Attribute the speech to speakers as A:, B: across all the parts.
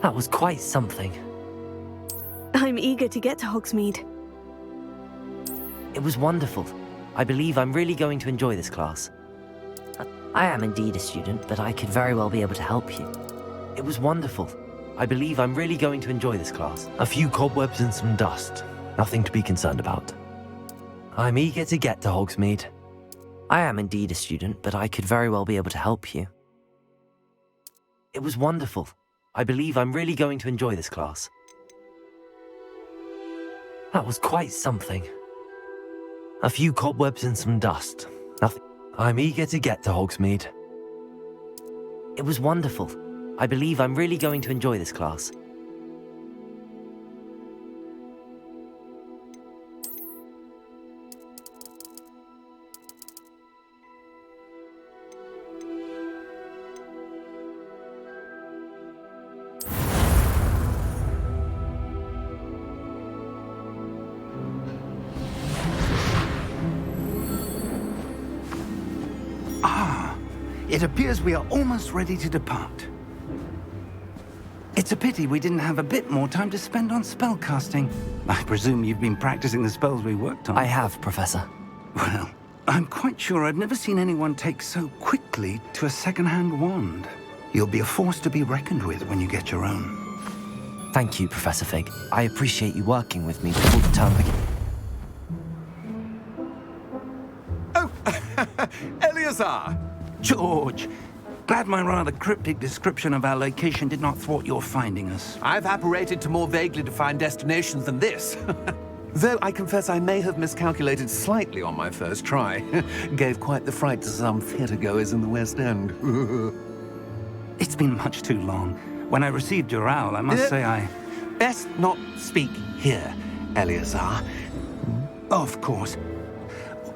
A: That was quite something.
B: I'm eager to get to Hogsmeade.
A: It was wonderful. I believe I'm really going to enjoy this class. I am indeed a student, but I could very well be able to help you. It was wonderful. I believe I'm really going to enjoy this class. A few cobwebs and some dust. Nothing to be concerned about. I'm eager to get to Hogsmeade. I am indeed a student, but I could very well be able to help you. It was wonderful. I believe I'm really going to enjoy this class. That was quite something. A few cobwebs and some dust. Nothing. I'm eager to get to Hogsmeade. It was wonderful. I believe I'm really going to enjoy this class.
C: It appears we are almost ready to depart. It's a pity we didn't have a bit more time to spend on spellcasting. I presume you've been practicing the spells we worked on.
A: I have, Professor.
C: Well, I'm quite sure I've never seen anyone take so quickly to a second-hand wand. You'll be a force to be reckoned with when you get your own.
A: Thank you, Professor Fig. I appreciate you working with me before the term begins.
D: Oh, Eleazar!
C: George, glad my rather cryptic description of our location did not thwart your finding us.
D: I've apparated to more vaguely defined destinations than this. Though I confess I may have miscalculated slightly on my first try. Gave quite the fright to some theatre-goers in the West End.
C: It's been much too long. When I received your owl, I must say I...
D: Best not speak here, Eleazar.
C: Of course.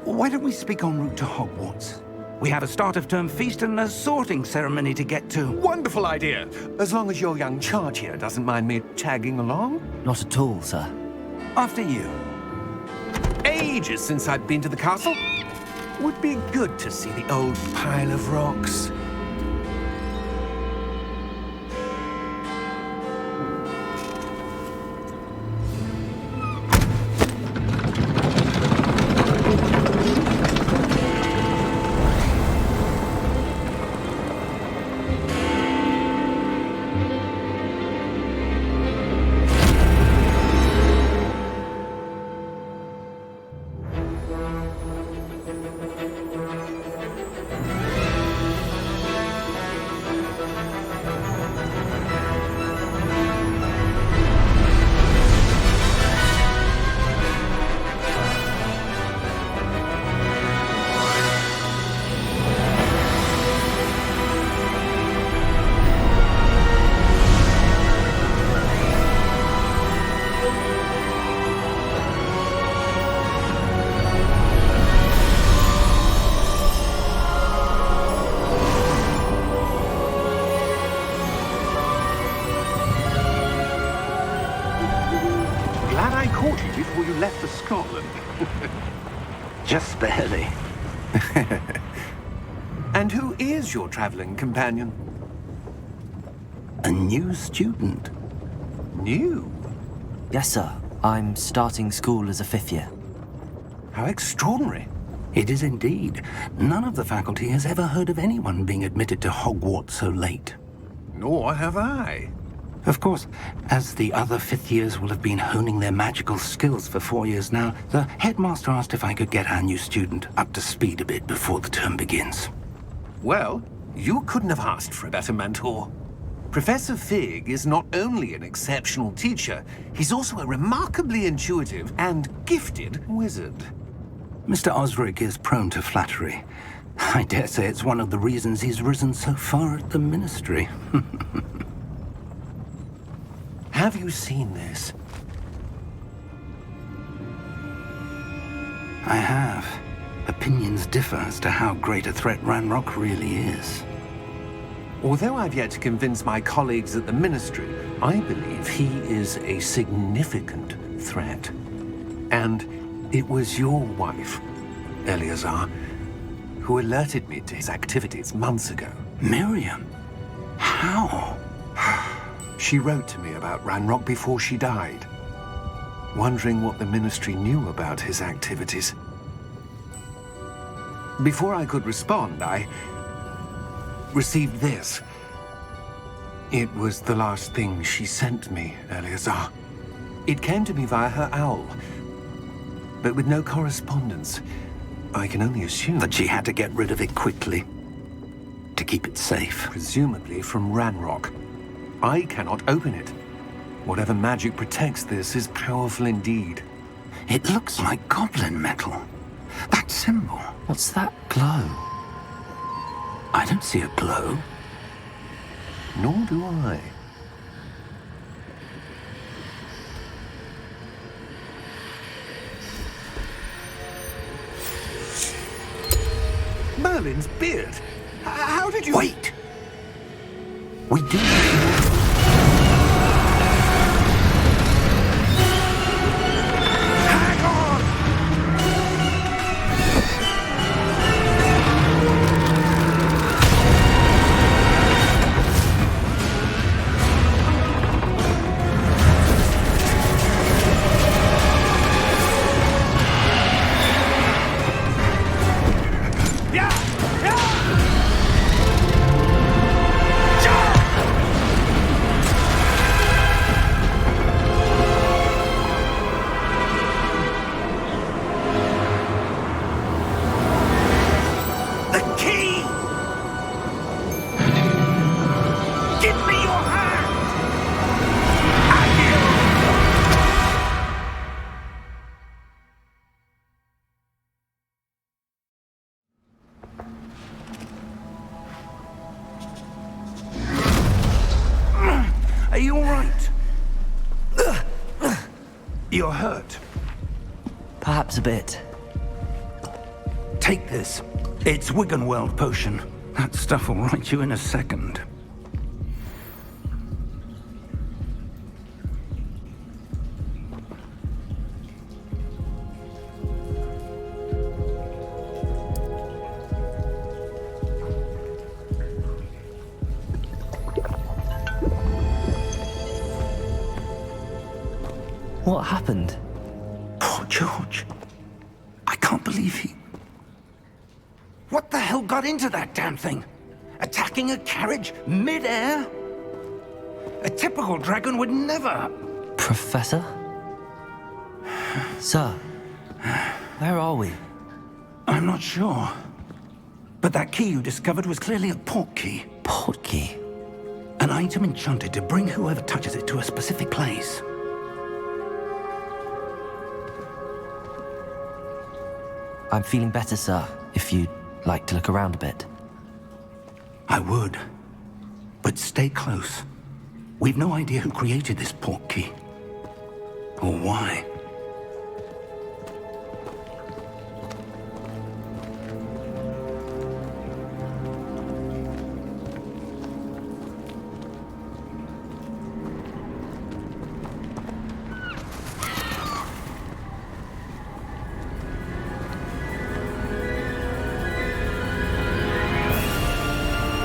C: Why don't we speak en route to Hogwarts? We have a start-of-term feast and a sorting ceremony to get to.
D: Wonderful idea! As long as your young charge here doesn't mind me tagging along.
A: Not at all, sir.
C: After you.
D: Ages since I've been to the castle. Would be good to see the old pile of rocks.
E: Before you left for Scotland.
C: Just barely.
D: And who is your traveling companion?
C: A new student.
D: New?
A: Yes, sir. I'm starting school as a 5th year.
D: How extraordinary.
C: It is indeed. None of the faculty has ever heard of anyone being admitted to Hogwarts so late.
D: Nor have I.
C: Of course, as the other 5th years will have been honing their magical skills for 4 years now, the headmaster asked if I could get our new student up to speed a bit before the term begins.
D: Well, you couldn't have asked for a better mentor. Professor Fig is not only an exceptional teacher, he's also a remarkably intuitive and gifted wizard.
C: Mr. Osric is prone to flattery. I dare say it's one of the reasons he's risen so far at the Ministry.
D: Have you seen this?
C: I have. Opinions differ as to how great a threat Ranrock really is.
D: Although I've yet to convince my colleagues at the Ministry, I believe he is a significant threat. And it was your wife, Eleazar, who alerted me to his activities months ago.
C: Miriam? How?
D: She wrote to me about Ranrock before she died, wondering what the Ministry knew about his activities. Before I could respond, I received this. It was the last thing she sent me, Eleazar. It came to me via her owl, but with no correspondence. I can only assume
C: That she had to get rid of it quickly to keep it safe.
D: presumably from Ranrock. I cannot open it. Whatever magic protects this is powerful indeed.
C: It looks like goblin metal. That symbol.
A: What's that glow?
C: I don't see a glow.
D: Nor do I. Merlin's beard. How did you...
C: Wait! We do.
D: Hang on! Yeah! Yeah!
C: The key! Give me your hand! Are you all right? You're hurt.
A: Perhaps a bit.
C: Take this. It's Wiggenweld potion. That stuff will right you in a second.
A: What happened?
C: Poor George. I can't believe he... What the hell got into that damn thing? Attacking a carriage mid-air? A typical dragon would never...
A: Professor? Sir, where are we?
C: I'm not sure. But that key you discovered was clearly a port key.
A: Port key?
C: An item enchanted to bring whoever touches it to a specific place.
A: I'm feeling better, sir, if you'd like to look around a bit.
C: I would. But stay close. We've no idea who created this port key. Or why.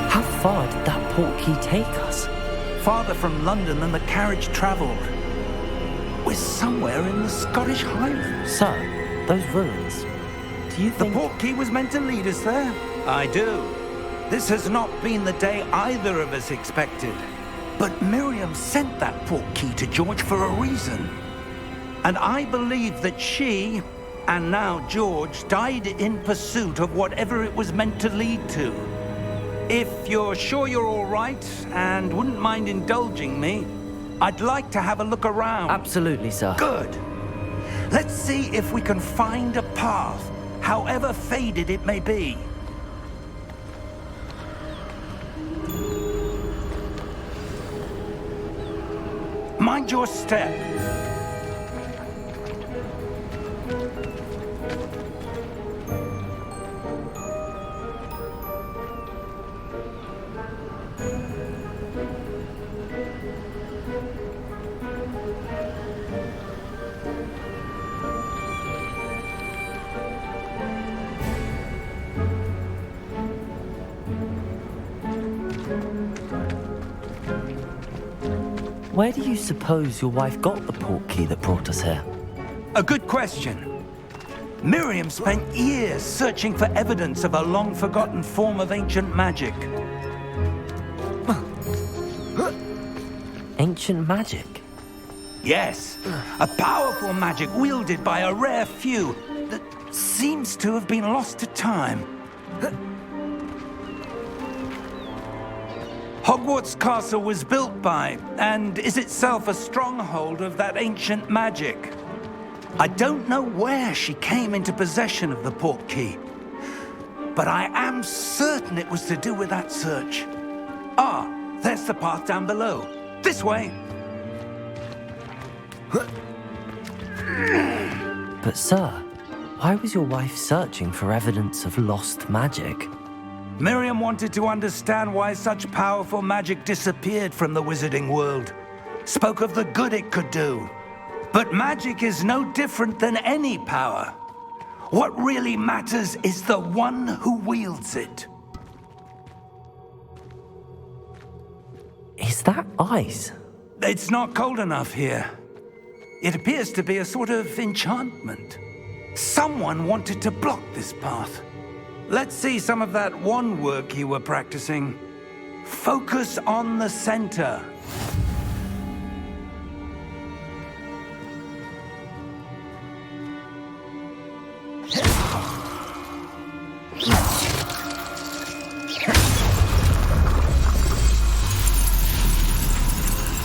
A: How far did that port key take us?
C: Farther from London than the carriage travelled. We're somewhere in the Scottish Highlands.
A: Sir, those ruins. Do you
C: The
A: think...
C: port key was meant to lead us there? I do. This has not been the day either of us expected. But Miriam sent that port key to George for a reason. And I believe that she, and now George, died in pursuit of whatever it was meant to lead to. If you're sure you're all right and wouldn't mind indulging me, I'd like to have a look around.
A: Absolutely, sir.
C: Good. Let's see if we can find a path, however faded it may be. Mind your step.
A: Where do you suppose your wife got the portkey that brought us here?
C: A good question. Miriam spent years searching for evidence of a long-forgotten form of ancient magic.
A: Ancient magic?
C: Yes, a powerful magic wielded by a rare few that seems to have been lost to time. Hogwarts Castle was built by, and is itself a stronghold of that ancient magic. I don't know where she came into possession of the portkey, but I am certain it was to do with that search. Ah, there's the path down below. This way!
A: But sir, why was your wife searching for evidence of lost magic?
C: Miriam wanted to understand why such powerful magic disappeared from the wizarding world. Spoke of the good it could do. But magic is no different than any power. What really matters is the one who wields it.
A: Is that ice?
C: It's not cold enough here. It appears to be a sort of enchantment. Someone wanted to block this path. Let's see some of that wand work you were practicing. Focus on the center.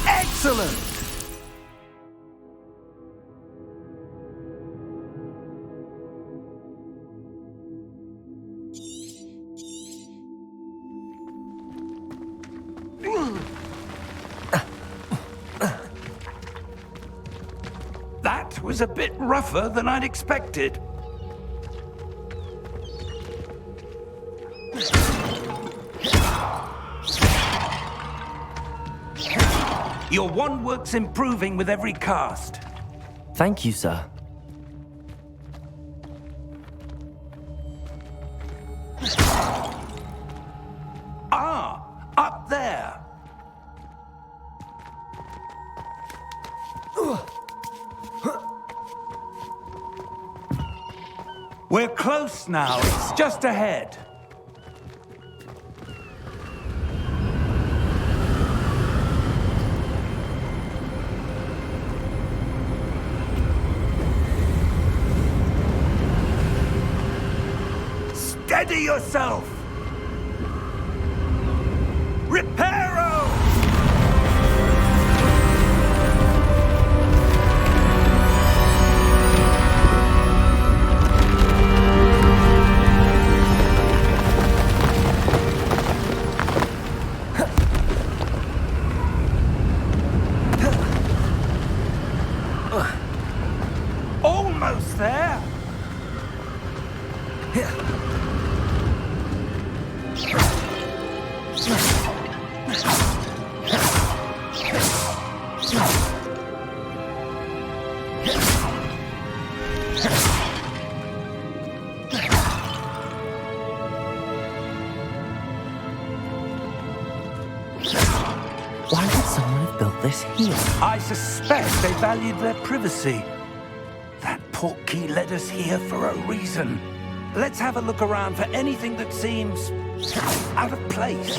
C: Excellent! That was a bit rougher than I'd expected. Your wand work's improving with every cast.
A: Thank you, sir.
C: Ah, up there. We're close now. It's just ahead. Steady yourself! Reparo! Almost there!
A: Why would someone have built this here?
C: I suspect they valued their privacy. That portkey led us here for a reason. Let's have a look around for anything that seems out of place.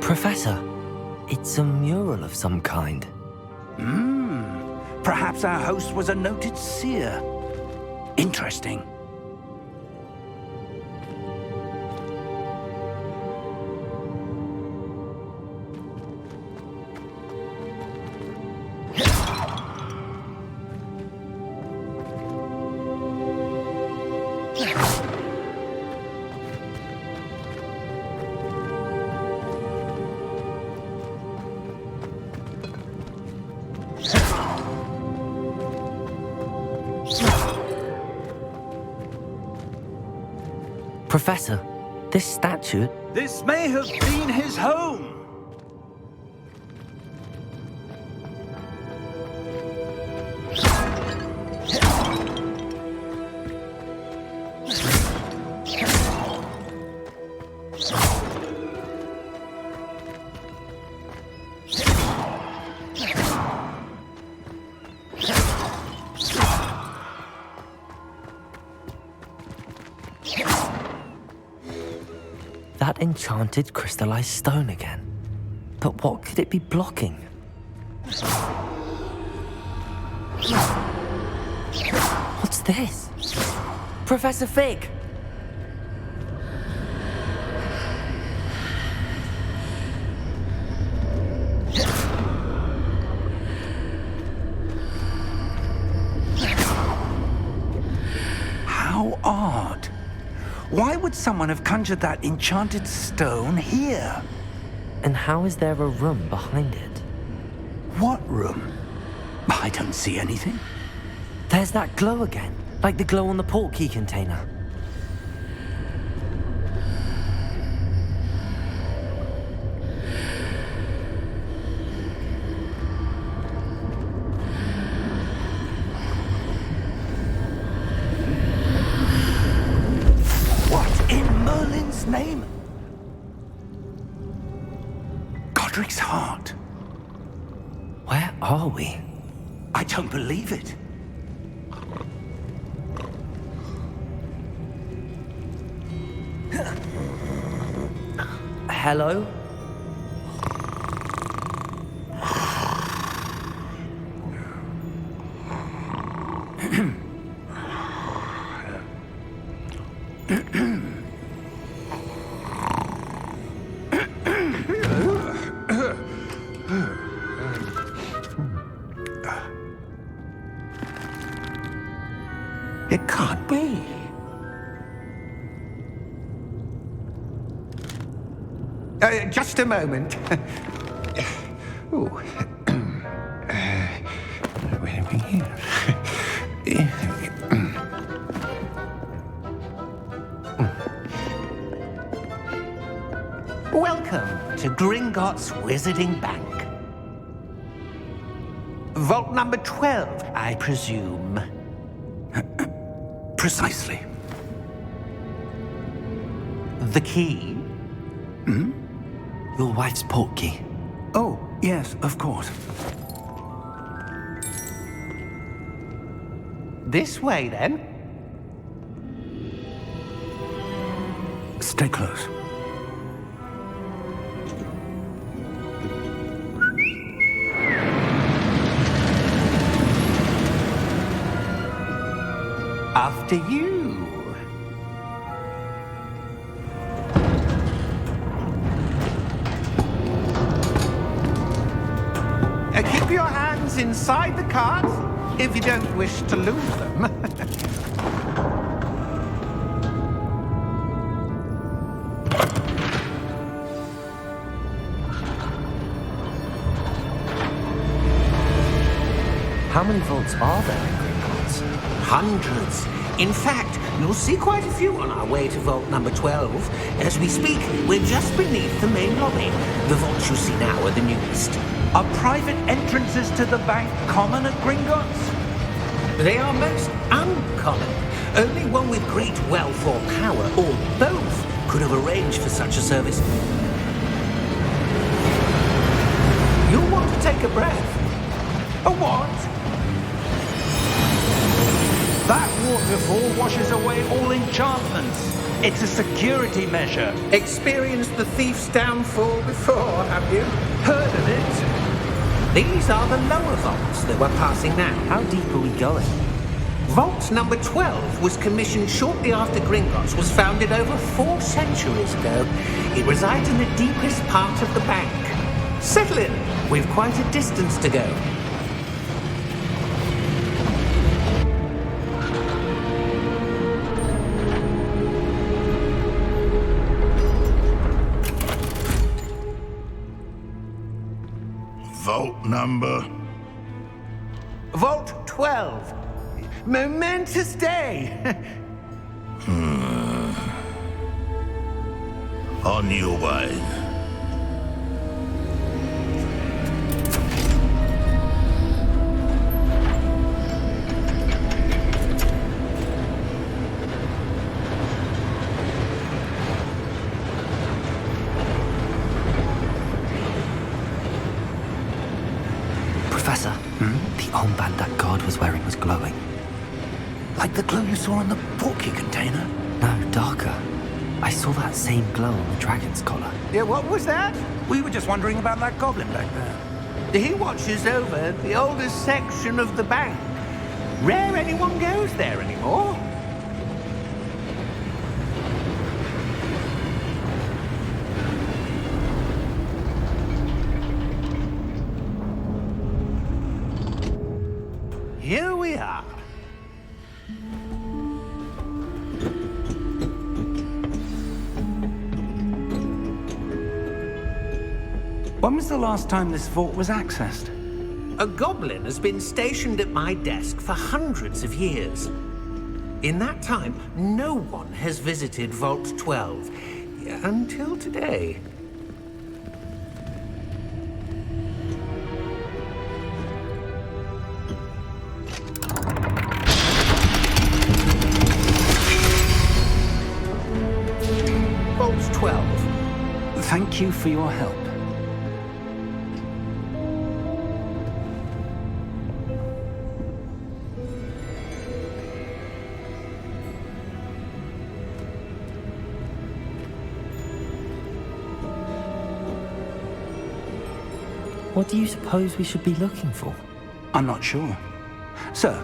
A: Professor, it's a mural of some kind.
C: Perhaps our host was a noted seer. Interesting.
A: Professor, this statue...
C: This may have been his home.
A: That enchanted crystallized stone again. But what could it be blocking? What's this? Professor Fig!
C: How odd. Why would someone have conjured that enchanted stone here?
A: And how is there a room behind it?
C: What room? I don't see anything.
A: There's that glow again, like the glow on the portkey container.
C: What in Merlin's name? Godric's heart.
A: Where are we?
C: I don't believe it.
A: Hello?
C: It can't be. Just a moment. Ooh. Where are we here? Welcome to Gringotts Wizarding Bank. Vault number 12, I presume. Precisely. The key?
A: Your wife's portkey.
C: Oh, yes, of course. This way, then. Stay close. After you. Keep your hands inside the cart if you don't wish to lose them.
A: How many vaults are there in Gringotts?
E: Hundreds. In fact, you'll see quite a few on our way to vault number 12. As we speak, we're just beneath the main lobby. The vaults you see now are the newest.
C: Are private entrances to the bank common at Gringotts?
E: They are most uncommon. Only one with great wealth or power, or both, could have arranged for such a service. You'll want to take a breath.
C: A what? That waterfall washes away all enchantments. It's a security measure.
E: Experienced the thief's downfall before, have you?
C: Heard of it?
E: These are the lower vaults that we're passing now.
A: How deep are we going?
E: Vault number 12 was commissioned shortly after Gringotts was founded over 4 centuries ago. It resides in the deepest part of the bank. Settle in. We've quite a distance to go.
F: Vault number?
C: Vault 12. Momentous day.
F: On your way.
A: Professor, the armband that guard was wearing was glowing.
C: Like the glow you saw in the portkey container?
A: No, darker. I saw that same glow on the dragon's collar.
E: Yeah, what was that?
C: We were just wondering about that goblin back there.
E: He watches over the oldest section of the bank. Rare anyone goes there anymore. Here we are.
C: When was the last time this vault was accessed?
E: A goblin has been stationed at my desk for hundreds of years. In that time, no one has visited Vault 12 until today. Vault 12.
C: Thank you for your help.
A: What do you suppose we should be looking for?
C: I'm not sure. Sir,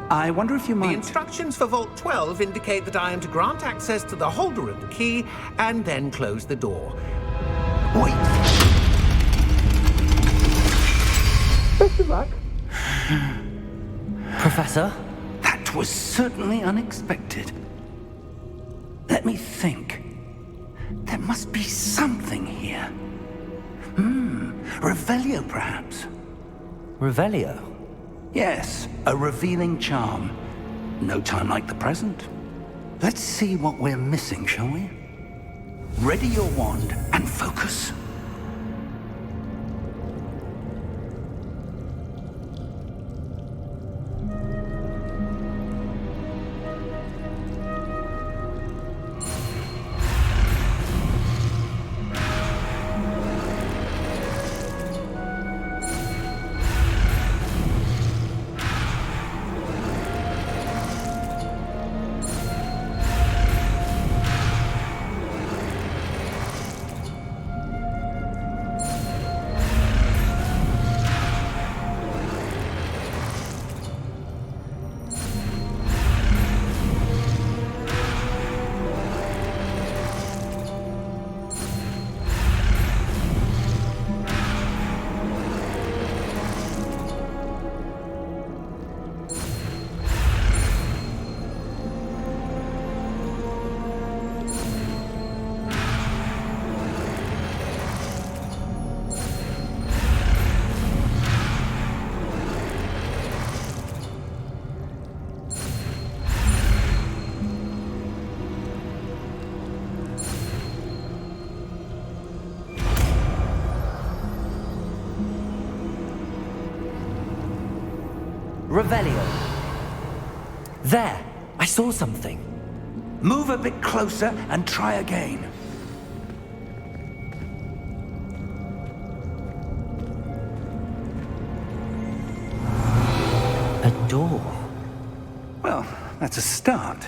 C: I wonder if you
E: The
C: might...
E: instructions for Vault 12 indicate that I am to grant access to the holder of the key and then close the door.
C: Wait!
E: Best of luck.
A: Professor?
C: That was certainly unexpected. Let me think. There must be something here. Revelio, perhaps?
A: Revelio?
C: Yes, a revealing charm. No time like the present. Let's see what we're missing, shall we? Ready your wand and focus.
A: Revelio. There! I saw something.
C: Move a bit closer and try again.
A: A door.
C: Well, that's a start.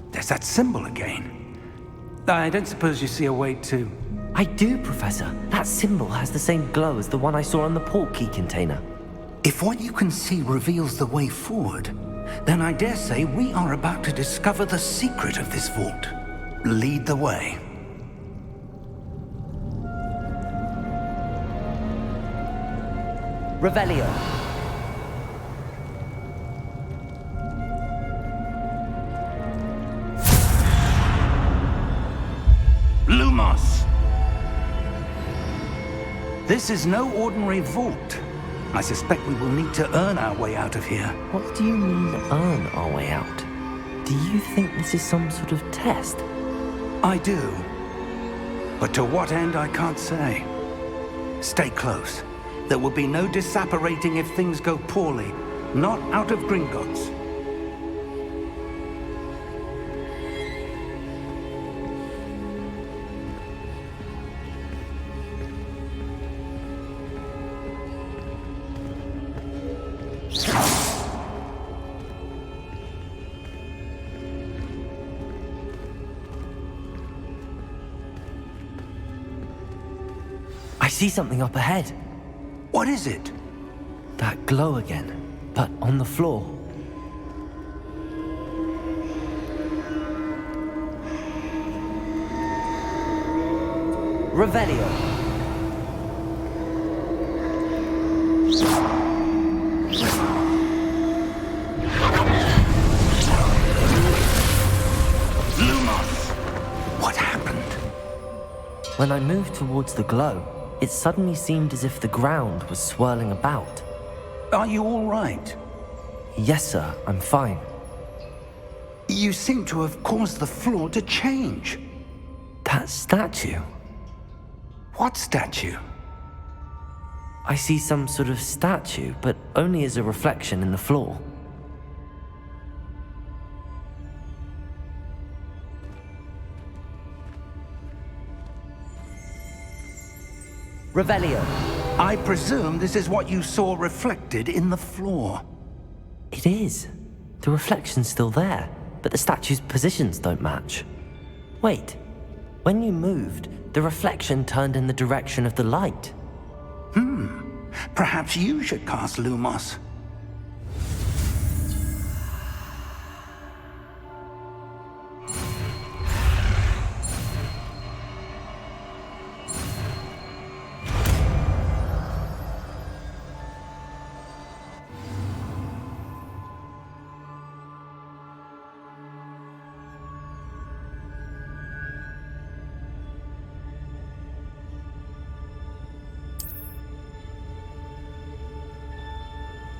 C: There's that symbol again. I don't suppose you see a way to...
A: I do, Professor. That symbol has the same glow as the one I saw on the portkey container.
C: If what you can see reveals the way forward, then I dare say we are about to discover the secret of this vault. Lead the way.
A: Revelio.
C: Lumos! This is no ordinary vault. I suspect we will need to earn our way out of here.
A: What do you mean, earn our way out? Do you think this is some sort of test?
C: I do. But to what end, I can't say. Stay close. There will be no disapparating if things go poorly. Not out of Gringotts.
A: I see something up ahead.
C: What is it?
A: That glow again, but on the floor. Revelio.
C: What happened?
A: When I moved towards the glow, it suddenly seemed as if the ground was swirling about.
C: Are you all right?
A: Yes, sir, I'm fine.
C: You seem to have caused the floor to change.
A: That statue?
C: What statue?
A: I see some sort of statue, but only as a reflection in the floor. Revelio.
C: I presume this is what you saw reflected in the floor.
A: It is. The reflection's still there, but the statue's positions don't match. Wait. When you moved, the reflection turned in the direction of the light.
C: Perhaps you should cast Lumos.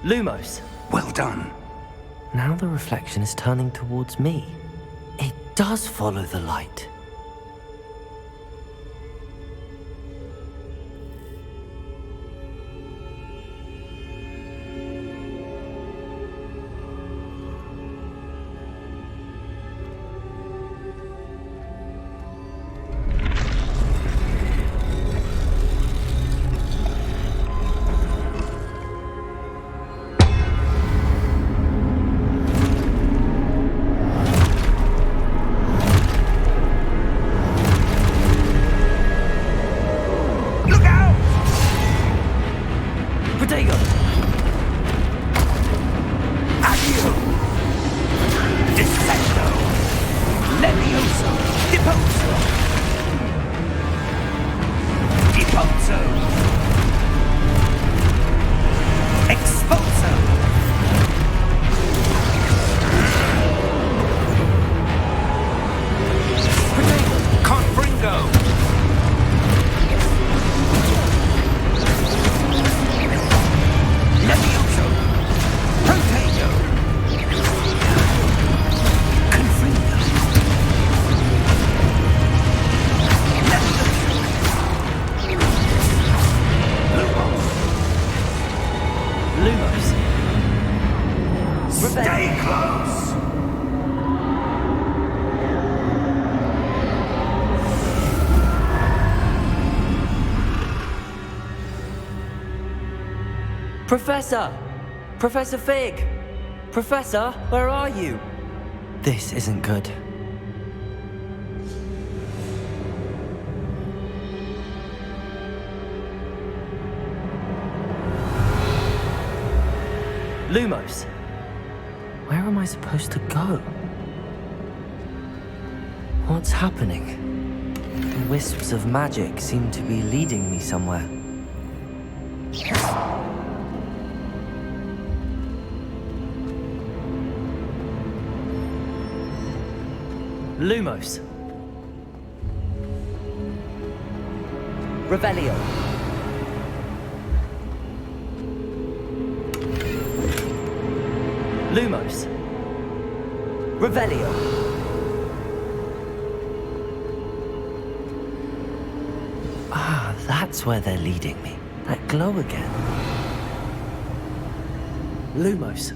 A: Lumos.
C: Well done.
A: Now the reflection is turning towards me. It does follow the light.
C: Stay close!
A: Professor! Professor Fig! Professor, where are you? This isn't good. Lumos! Where am I supposed to go? What's happening? The wisps of magic seem to be leading me somewhere. Lumos. Revelio. Lumos. Revelio. That's where they're leading me. That glow again. Lumos.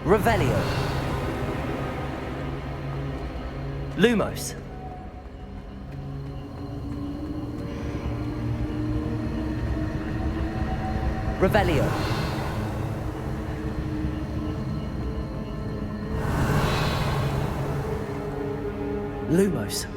A: Revelio. Lumos. Revelio. Lumos.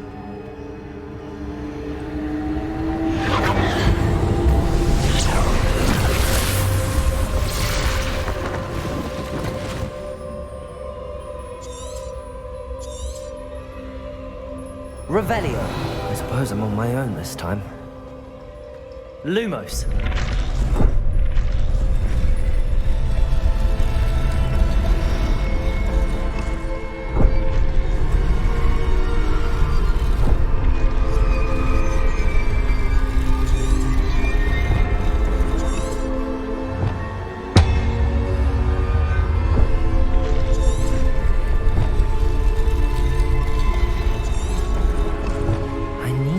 A: Revelio. I suppose I'm on my own this time. Lumos.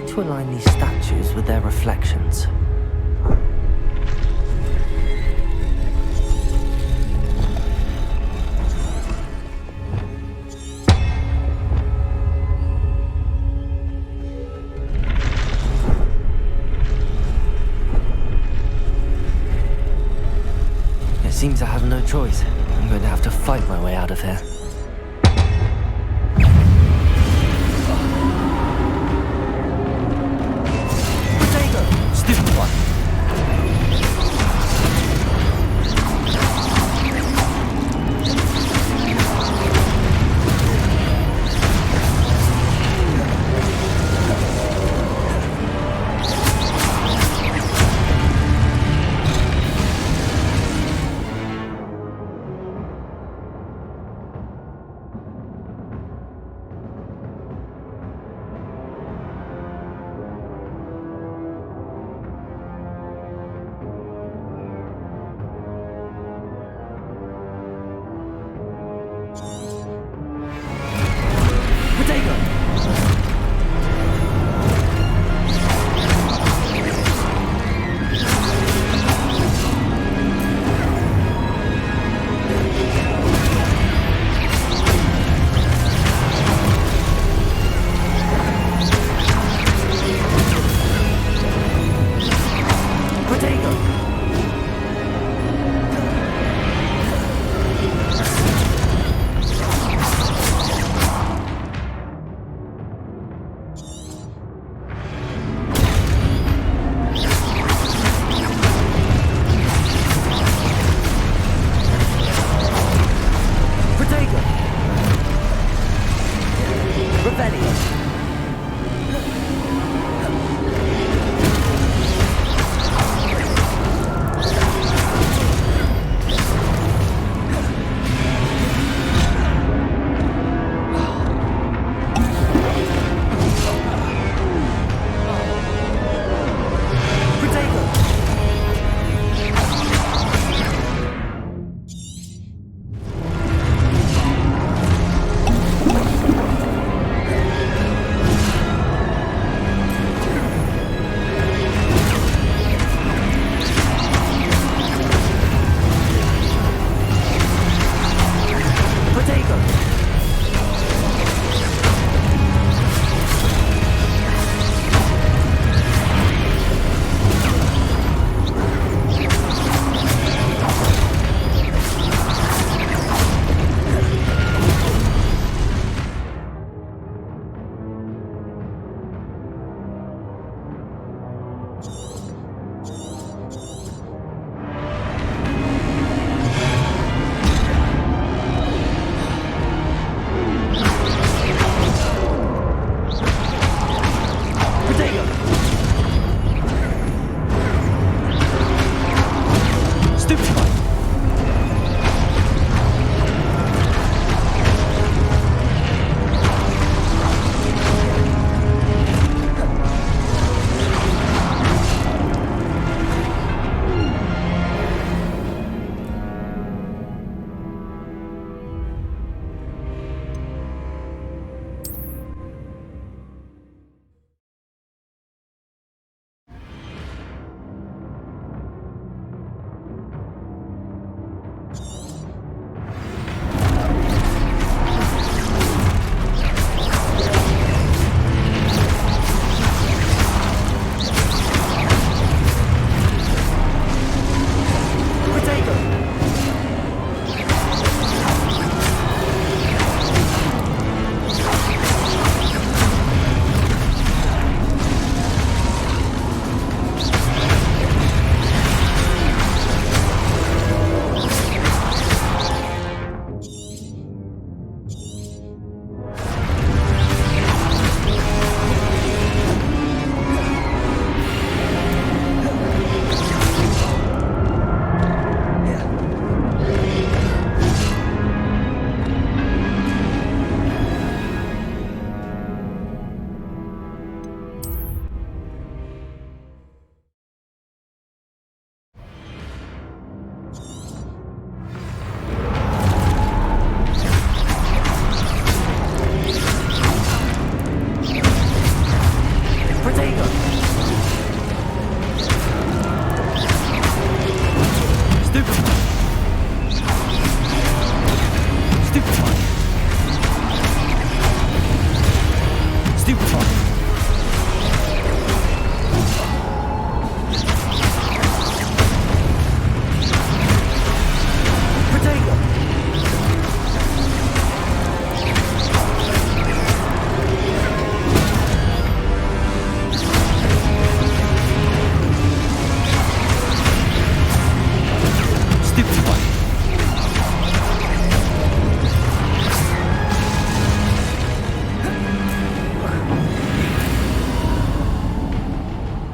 A: To align these statues with their reflections. It seems I have no choice. I'm going to have to fight my way out of here. Stupid one.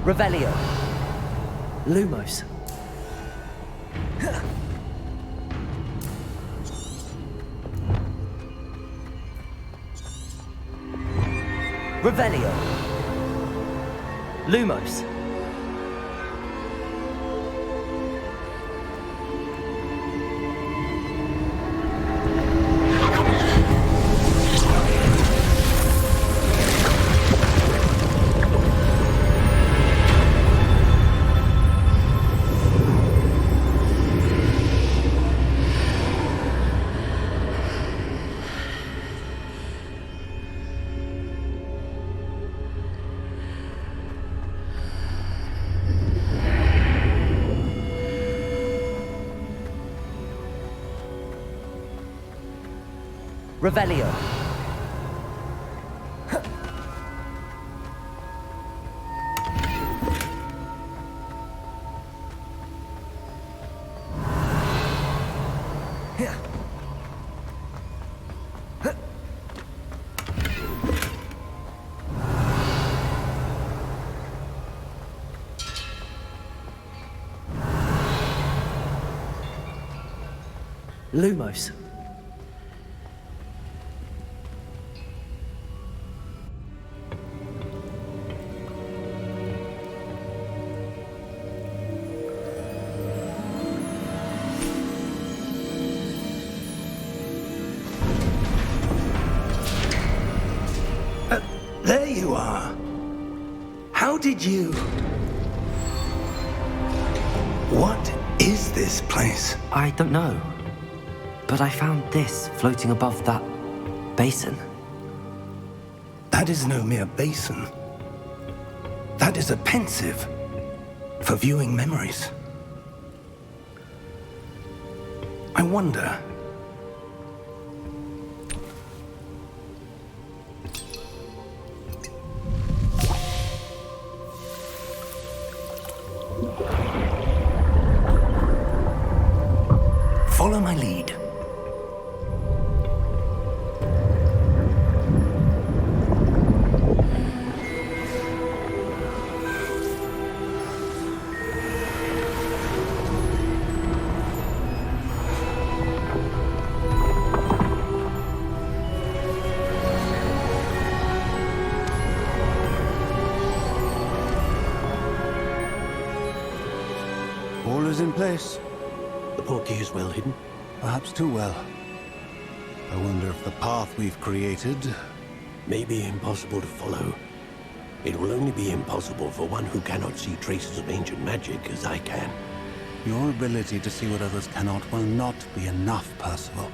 A: Revelio. Lumos. Revelio. Lumos. Revelio. Lumos.
C: There you are. How did you... What is this place?
A: I don't know. But I found this floating above that basin.
C: That is no mere basin. That is a pensive for viewing memories. I wonder... Follow my lead.
F: All is in place.
G: The portkey is well hidden.
F: Perhaps too well. I wonder if the path we've created...
G: May be impossible to follow. It will only be impossible for one who cannot see traces of ancient magic as I can.
F: Your ability to see what others cannot will not be enough, Percival.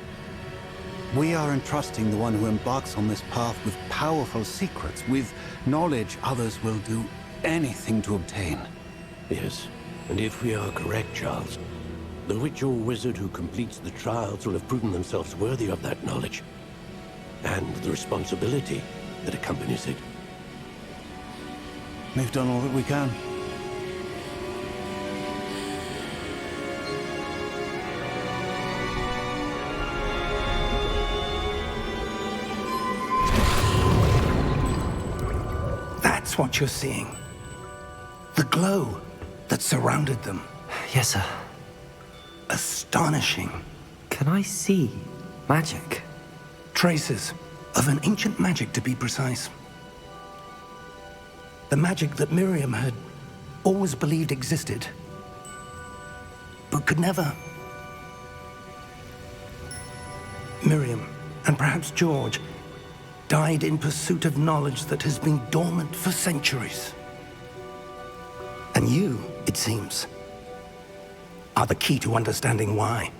F: We are entrusting the one who embarks on this path with powerful secrets, with knowledge others will do anything to obtain.
G: Yes, and if we are correct, Charles, the witch or wizard who completes the trials will have proven themselves worthy of that knowledge, and the responsibility that accompanies it.
F: We've done all that we can.
C: That's what you're seeing. The glow that surrounded them.
A: Yes, sir.
C: Astonishing.
A: Can I see magic?
C: Traces of an ancient magic, to be precise. The magic that Miriam had always believed existed, but could never. Miriam, and perhaps George, died in pursuit of knowledge that has been dormant for centuries. And you, it seems, are the key to understanding why.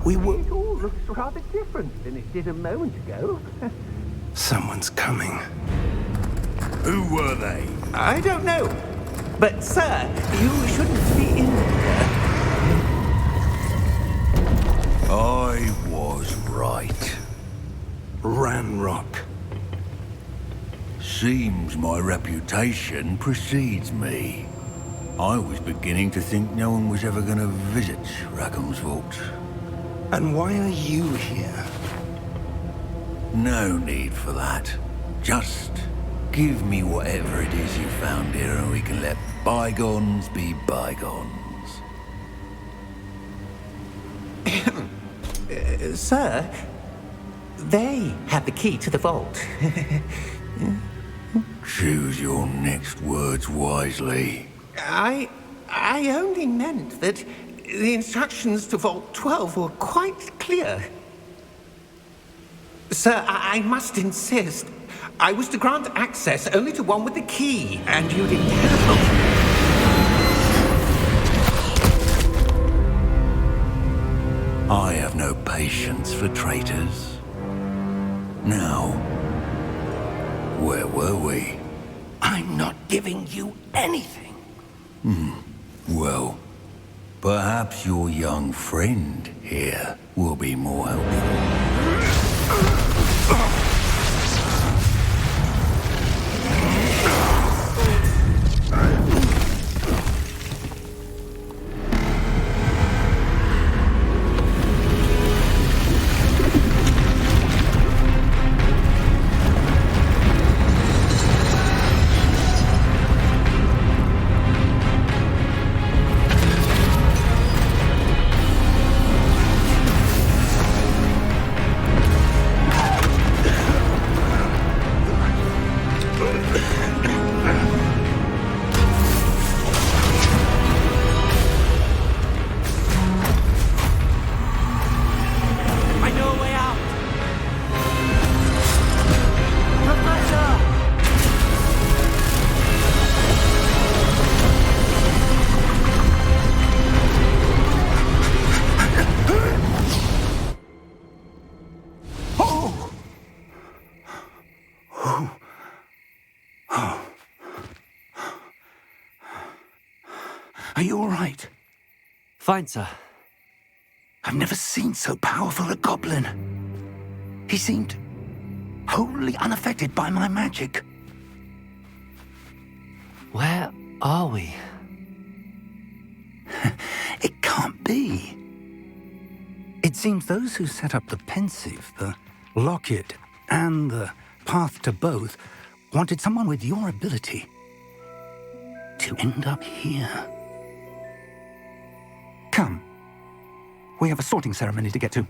C: We were...
E: It all looks rather different than it did a moment ago.
C: Someone's coming.
H: Who were they?
E: I don't know. But, sir, you shouldn't be in here.
H: I was right.
C: Ranrock.
H: Seems my reputation precedes me. I was beginning to think no one was ever going to visit Rackham's Vault.
C: And why are you here?
H: No need for that. Just Give me whatever it is you found here and we can let bygones be bygones.
E: Sir, they have the key to the vault.
H: Choose your next words wisely.
E: I only meant that the instructions to Vault 12 were quite clear. Sir, I must insist. I was to grant access only to one with the key, and you didn't have.
H: I have no patience for traitors. Now, where were we?
C: I'm not giving you anything.
H: Well, perhaps your young friend here will be more helpful.
C: Are you all right?
A: Fine, sir.
C: I've never seen so powerful a goblin. He seemed wholly unaffected by my magic.
A: Where are we?
C: It can't be. It seems those who set up the pensive, the locket, and the path to both wanted someone with your ability to end up here. Come. We have a sorting ceremony to get to.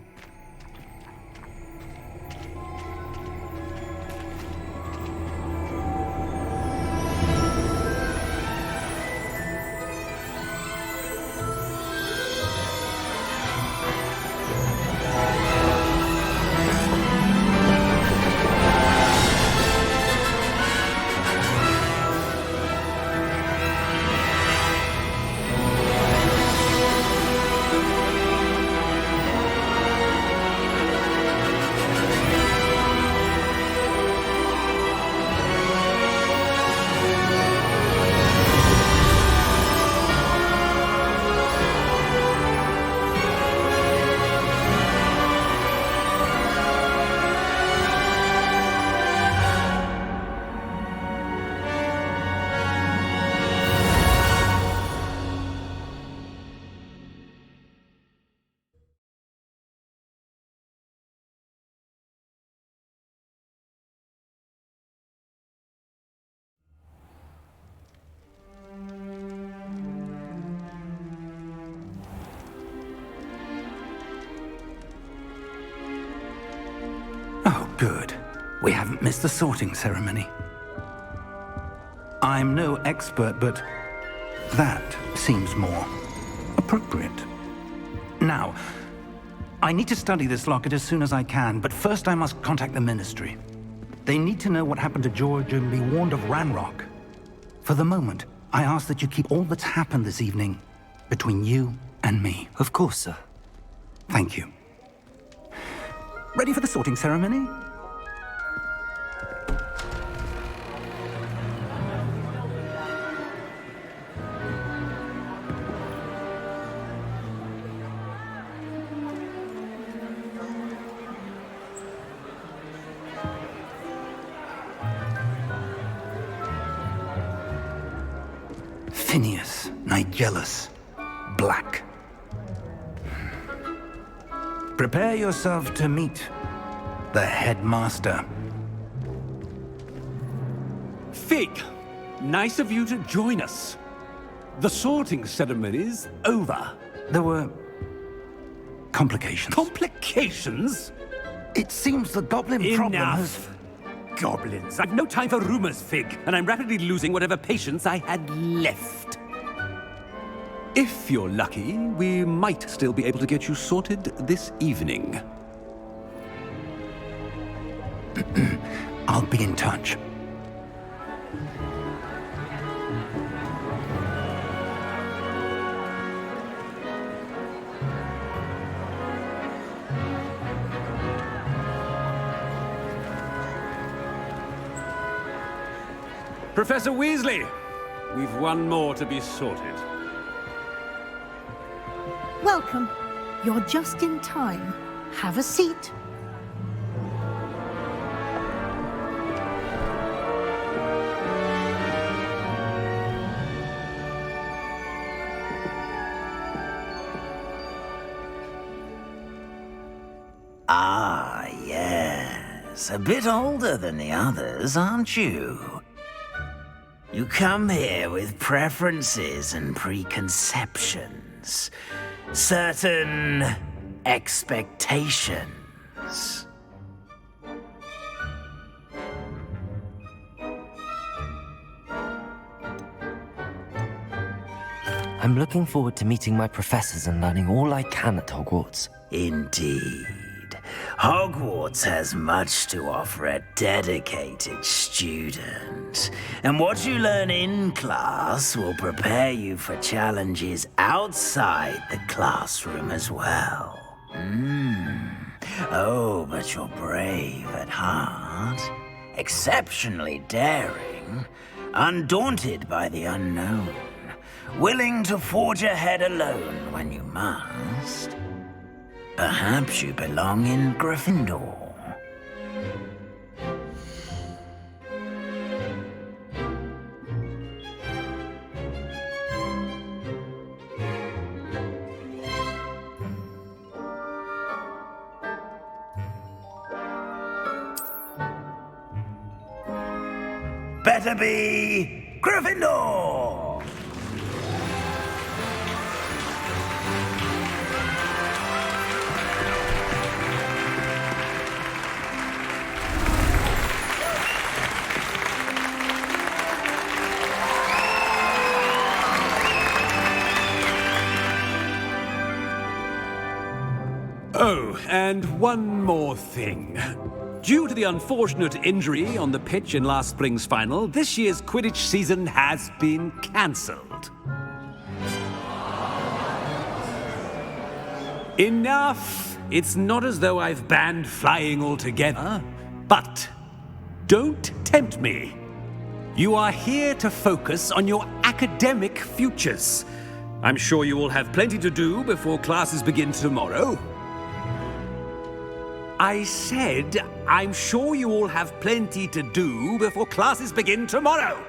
C: Oh, good. We haven't missed the sorting ceremony. I'm no expert, but that seems more appropriate. Now, I need to study this locket as soon as I can, but first I must contact the Ministry. They need to know what happened to George and be warned of Ranrock. For the moment, I ask that you keep all that's happened this evening between you and me.
A: Of course, sir.
C: Thank you. Ready for the sorting ceremony? Phineas, Nigellus, Black. Prepare yourself to meet the headmaster.
I: Fig, nice of you to join us. The sorting ceremony's over.
C: There were complications.
I: Complications?
C: It seems the goblin problem has...
I: Enough! Goblins. I've no time for rumors, Fig, and I'm rapidly losing whatever patience I had left. If you're lucky, we might still be able to get you sorted this evening.
C: I'll be in touch.
I: Professor Weasley, we've one more to be sorted.
J: Welcome. You're just in time. Have a seat.
K: Ah, yes. A bit older than the others, aren't you? You come here with preferences and preconceptions. Certain expectations.
A: I'm looking forward to meeting my professors and learning all I can at Hogwarts.
K: Indeed. Hogwarts has much to offer a dedicated student. And what you learn in class will prepare you for challenges outside the classroom as well. Oh, but you're brave at heart. Exceptionally daring. Undaunted by the unknown. Willing to forge ahead alone when you must. Perhaps you belong in Gryffindor. Better be Gryffindor!
I: Oh, and one more thing. Due to the unfortunate injury on the pitch in last spring's final, this year's Quidditch season has been cancelled. Enough! It's not as though I've banned flying altogether, but don't tempt me. You are here to focus on your academic futures. I'm sure you will have plenty to do before classes begin tomorrow. I said, I'm sure you all have plenty to do before classes begin tomorrow.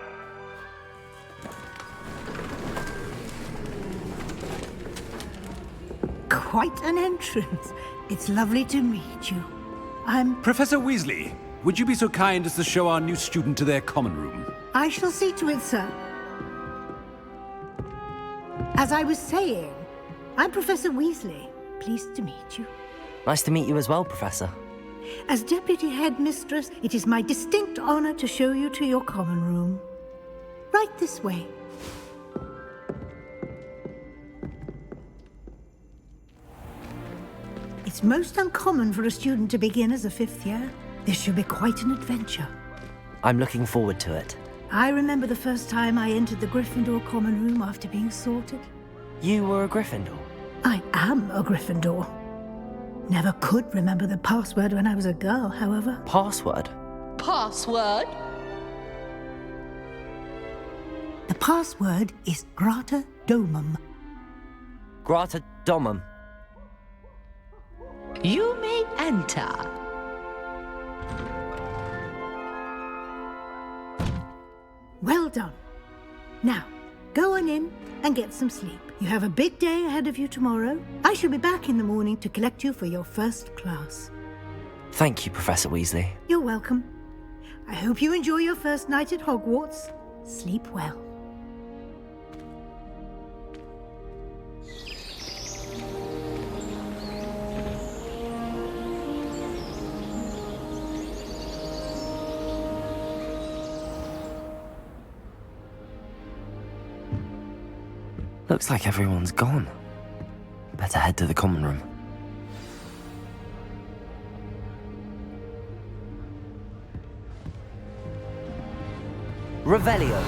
J: Quite an entrance. It's lovely to meet you.
I: Professor Weasley, would you be so kind as to show our new student to their common room?
J: I shall see to it, sir. As I was saying, I'm Professor Weasley. Pleased to meet you.
A: Nice to meet you as well, Professor.
J: As Deputy Headmistress, it is my distinct honor to show you to your common room. Right this way. It's most uncommon for a student to begin as a fifth year. This should be quite an adventure.
A: I'm looking forward to it.
J: I remember the first time I entered the Gryffindor common room after being sorted.
A: You were a Gryffindor?
J: I am a Gryffindor. Never could remember the password when I was a girl, however.
A: Password?
L: Password?
J: The password is Grata Domum.
A: Grata Domum.
L: You may enter.
J: Well done. Now, go on in and get some sleep. You have a big day ahead of you tomorrow. I shall be back in the morning to collect you for your first class.
A: Thank you, Professor Weasley.
J: You're welcome. I hope you enjoy your first night at Hogwarts. Sleep well.
A: Looks like everyone's gone. Better head to the common room. Revelio.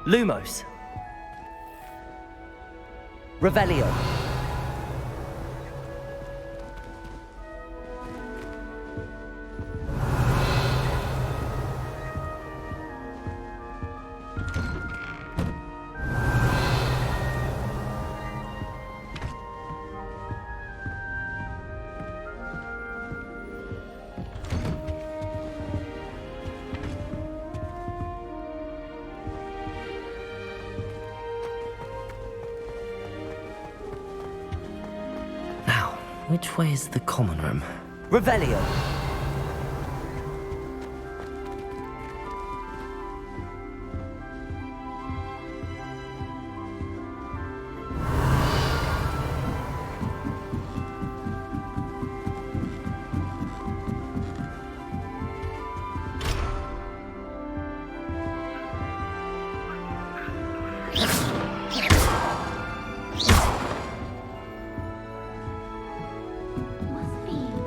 A: Lumos. Revelio. Which way is the common room? Revelio!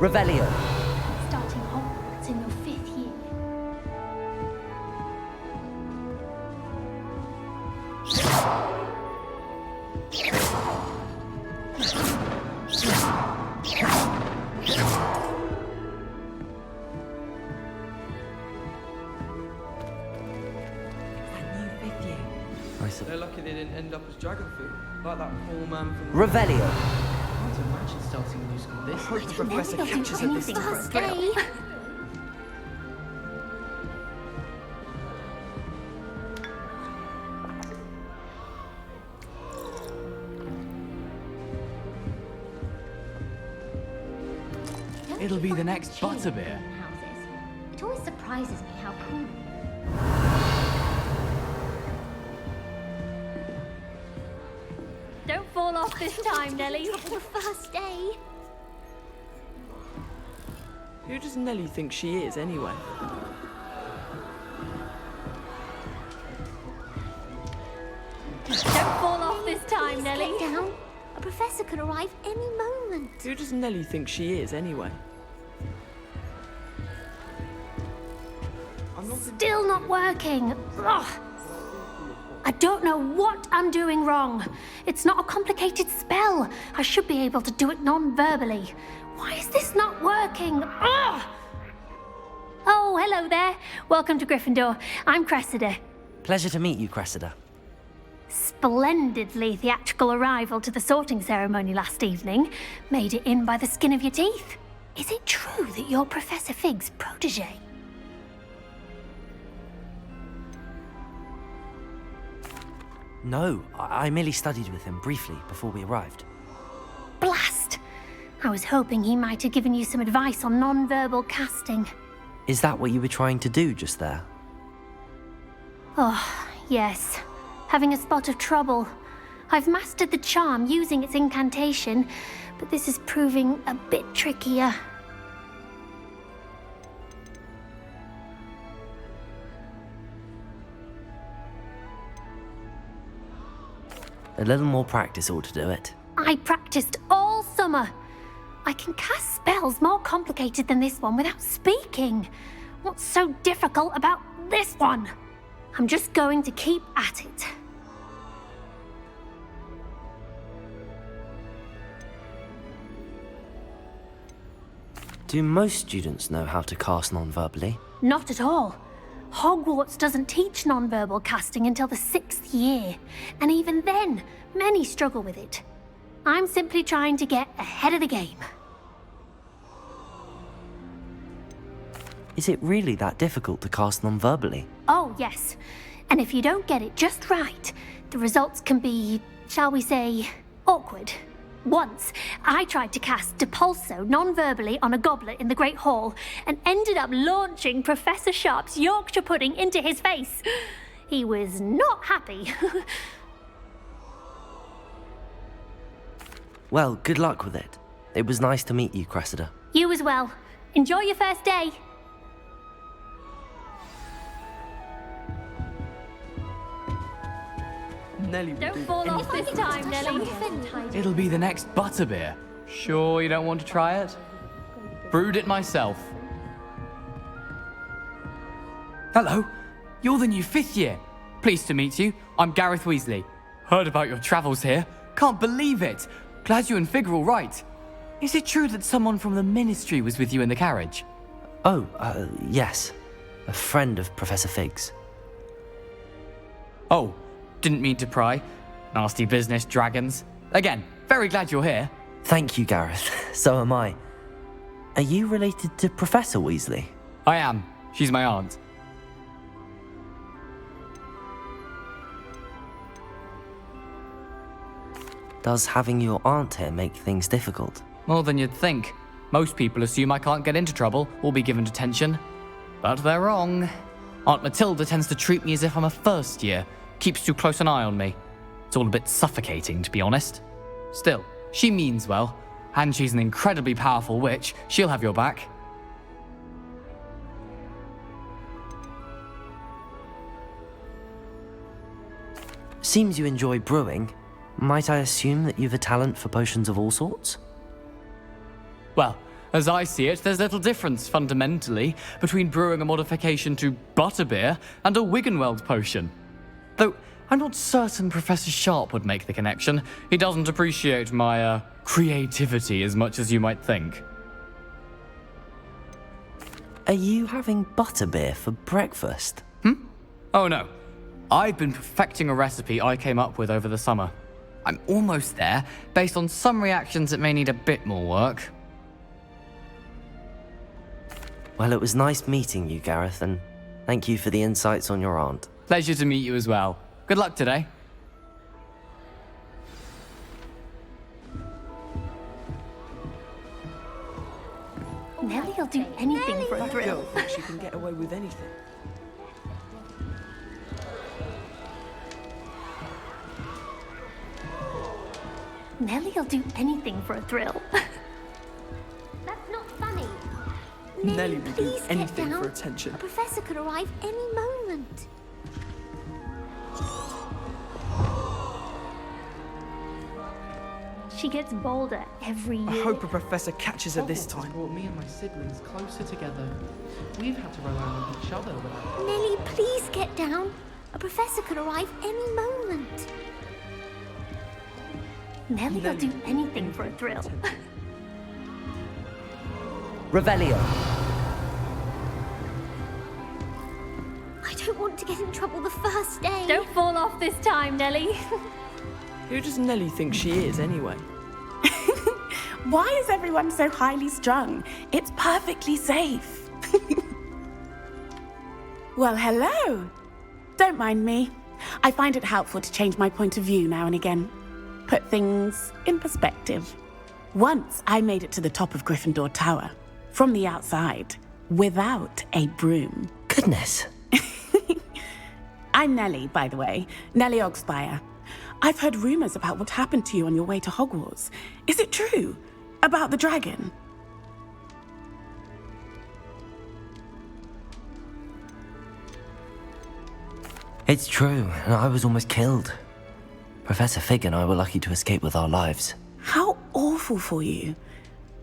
A: Revelio.
M: Starting Hogwarts in your 5th year.
N: They're lucky they didn't end up as dragon food, like that poor man from
A: Revelio.
N: I can't imagine starting a new school this.
M: I
N: The
M: don't
N: professor
M: know
N: catches
M: anything
N: everything for a
M: first
N: thrill.
M: day.
O: It'll be the next butterbeer.
M: Houses. It always surprises me how cool. Don't fall off this time, Nellie. It's your first day.
N: Who does Nellie think she is, anyway?
M: Don't fall off this time, Nellie. Get down. A professor could arrive any moment.
N: Who does Nellie think she is, anyway?
M: Still not working. Ugh. I don't know what I'm doing wrong. It's not a complicated spell. I should be able to do it non-verbally. Why is this not working? Ugh. Oh, hello there. Welcome to Gryffindor. I'm Cressida.
A: Pleasure to meet you, Cressida.
M: Splendidly theatrical arrival to the sorting ceremony last evening. Made it in by the skin of your teeth. Is it true that you're Professor Fig's protege?
A: No, I merely studied with him briefly before we arrived.
M: Blast! I was hoping he might have given you some advice on non-verbal casting.
A: Is that what you were trying to do just there?
M: Oh, yes. Having a spot of trouble. I've mastered the charm using its incantation, but this is proving a bit trickier.
A: A little more practice ought to do it.
M: I practiced all summer summer. I can cast spells more complicated than this one without speaking. What's so difficult about this one? I'm just going to keep at it.
A: Do most students know how to cast non-verbally?
M: Not at all. Hogwarts doesn't teach nonverbal casting until the 6th year, and even then, many struggle with it. I'm simply trying to get ahead of the game.
A: Is it really that difficult to cast non-verbally?
M: Oh, yes. And if you don't get it just right, the results can be, shall we say, awkward. Once, I tried to cast Depulso non-verbally on a goblet in the Great Hall and ended up launching Professor Sharp's Yorkshire pudding into his face. He was not happy.
A: Well, good luck with it. It was nice to meet you, Cressida.
M: You as well. Enjoy your first day.
N: Nelly will
M: Don't
N: do
M: fall off
N: anything.
M: this time, Nelly.
O: It'll be the next butterbeer. Sure you don't want to try it? Brewed it myself. Hello, you're the new 5th year. Pleased to meet you. I'm Gareth Weasley. Heard about your travels here. Can't believe it. Glad you and Fig are all right. Is it true that someone from the Ministry was with you in the carriage?
A: Oh, yes. A friend of Professor Fig's.
O: Oh, didn't mean to pry. Nasty business, dragons. Again, very glad you're here.
A: Thank you, Gareth. So am I. Are you related to Professor Weasley?
O: I am. She's my aunt.
A: Does having your aunt here make things difficult?
O: More than you'd think. Most people assume I can't get into trouble or be given detention. But they're wrong. Aunt Matilda tends to treat me as if I'm a first year. Keeps too close an eye on me. It's all a bit suffocating, to be honest. Still, she means well. And she's an incredibly powerful witch. She'll have your back.
A: Seems you enjoy brewing. Might I assume that you've a talent for potions of all sorts?
O: Well, as I see it, there's little difference, fundamentally, between brewing a modification to butterbeer and a Wiggenweld potion. Though, I'm not certain Professor Sharp would make the connection. He doesn't appreciate my, creativity as much as you might think.
A: Are you having butterbeer for breakfast?
O: Oh no. I've been perfecting a recipe I came up with over the summer. I'm almost there. Based on some reactions, it may need a bit more work.
A: Well, it was nice meeting you, Gareth, and thank you for the insights on your aunt.
O: Pleasure to meet you as well. Good luck today.
M: Nelly'll do anything for a
N: That
M: thrill.
N: girl thinks she can get away with anything.
M: Nelly'll do anything for a thrill. That's not funny.
N: Nelly will do
P: please get
N: anything
P: down.
N: for attention.
P: A professor could arrive any moment.
M: She gets bolder every year.
N: I hope a professor catches her this
Q: Hogwarts has
N: time.
Q: brought me and my siblings closer together. We've had to rely on each other without...
P: Nelly, please get down. A professor could arrive any moment.
M: Nelly'll do anything for a thrill.
A: Revelio.
P: I don't want to get in trouble the first day.
M: Don't fall off this time, Nelly.
N: Who does Nelly think she is, anyway?
R: Why is everyone so highly strung? It's perfectly safe. Well, hello. Don't mind me. I find it helpful to change my point of view now and again. Put things in perspective. Once I made it to the top of Gryffindor Tower, from the outside, without a broom.
A: Goodness.
R: I'm Nelly, by the way. Nelly Ogspire. I've heard rumors about what happened to you on your way to Hogwarts. Is it true? About the dragon?
A: It's true, and I was almost killed. Professor Fig and I were lucky to escape with our lives.
R: How awful awful for you.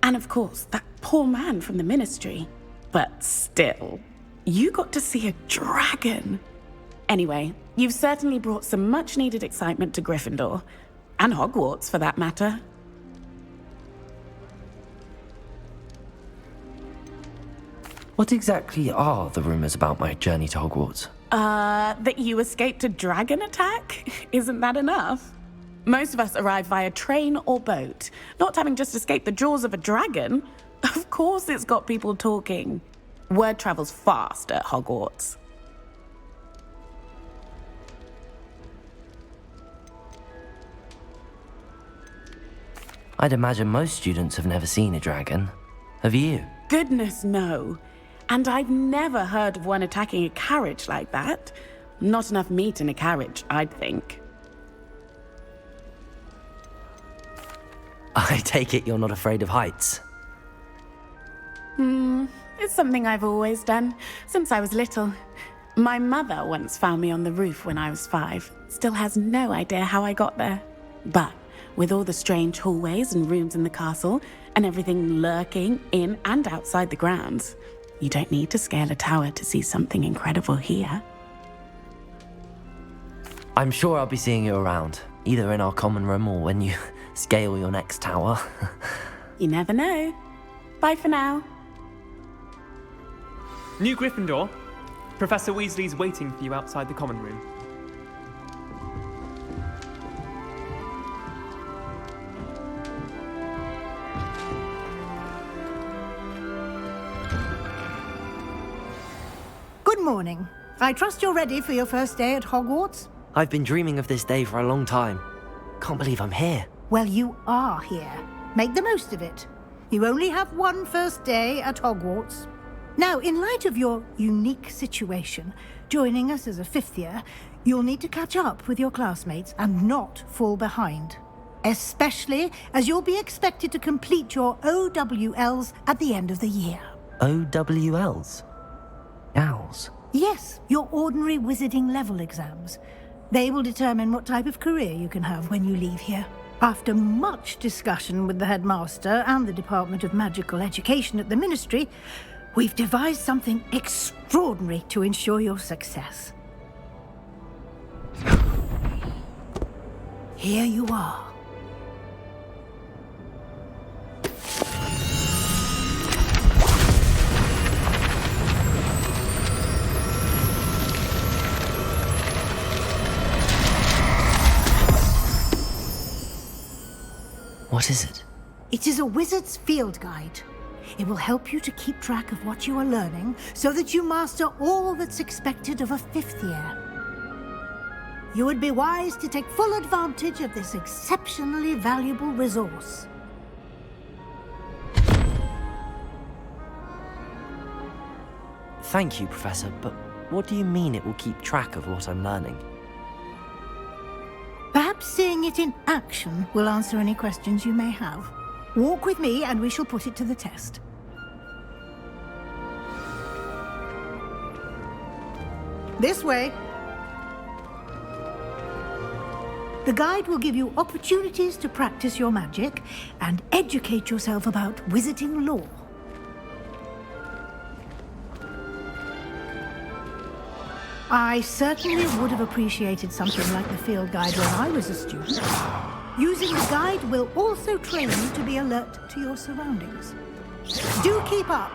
R: And of course, that poor man from the Ministry. But still, you got to see a dragon. Anyway, you've certainly brought some much-needed excitement to Gryffindor. And Hogwarts, for that matter.
A: What exactly are the rumors about my journey to Hogwarts?
R: That you escaped a dragon attack? Isn't that enough? Most of us arrive via train or boat, not having just escaped the jaws of a dragon. Of course it's got people talking. Word travels fast at Hogwarts.
A: I'd imagine most students have never seen a dragon. Have you?
R: Goodness, no. And I've never heard of one attacking a carriage like that. Not enough meat in a carriage, I'd think.
A: I take it you're not afraid of heights.
R: It's something I've always done, since I was little. My mother once found me on the roof when I was 5. Still has no idea how I got there. But with all the strange hallways and rooms in the castle, and everything lurking in and outside the grounds, you don't need to scale a tower to see something incredible here.
A: I'm sure I'll be seeing you around, either in our common room or when you scale your next tower.
R: You never know. Bye for now.
S: New Gryffindor, Professor Weasley's waiting for you outside the common room.
J: Good morning. I trust you're ready for your first day at Hogwarts?
A: I've been dreaming of this day for a long time. Can't believe I'm here.
J: Well, you are here. Make the most of it. You only have one first day at Hogwarts. Now, in light of your unique situation, joining us as a 5th year, you'll need to catch up with your classmates and not fall behind. Especially as you'll be expected to complete your OWLs at the end of the year.
A: OWLs? Owls?
J: Yes, your ordinary wizarding level exams. They will determine what type of career you can have when you leave here. After much discussion with the headmaster and the Department of Magical Education at the Ministry, we've devised something extraordinary to ensure your success. Here you are.
A: What is it?
J: It is a wizard's field guide. It will help you to keep track of what you are learning so that you master all that's expected of a 5th year. You would be wise to take full advantage of this exceptionally valuable resource.
A: Thank you, Professor, but what do you mean it will keep track of what I'm learning?
J: Perhaps seeing it in action will answer any questions you may have. Walk with me and we shall put it to the test. This way. The guide will give you opportunities to practice your magic and educate yourself about wizarding lore. I certainly would have appreciated something like the field guide when I was a student. Using the guide will also train you to be alert to your surroundings. Do keep up.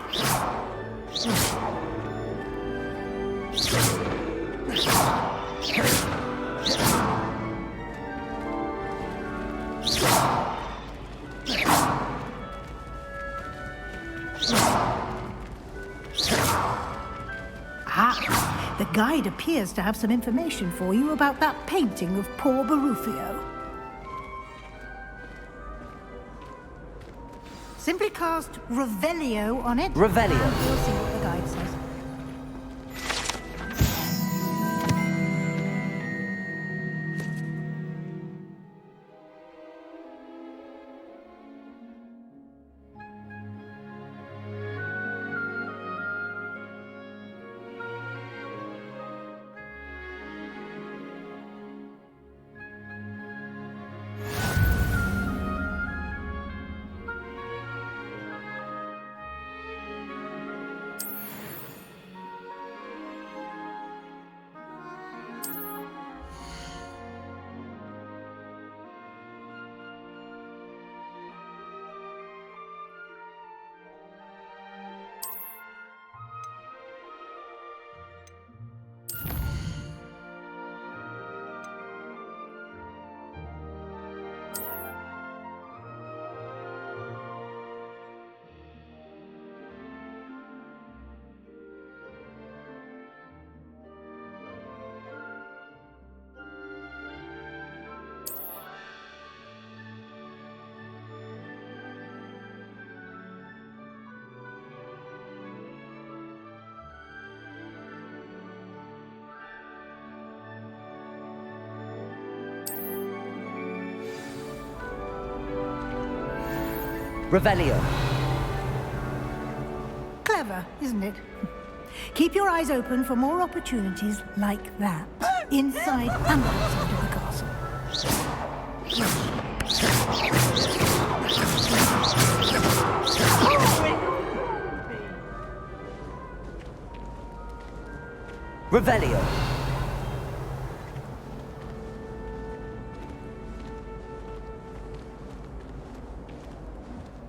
J: Ah, the guide appears to have some information for you about that painting of poor Barufio. Simply cast Revelio on it.
A: Revelio.
J: And we'll see what the guide says.
A: Revelio.
J: Clever, isn't it? Keep your eyes open for more opportunities like that, inside and outside of the castle.
A: Revelio.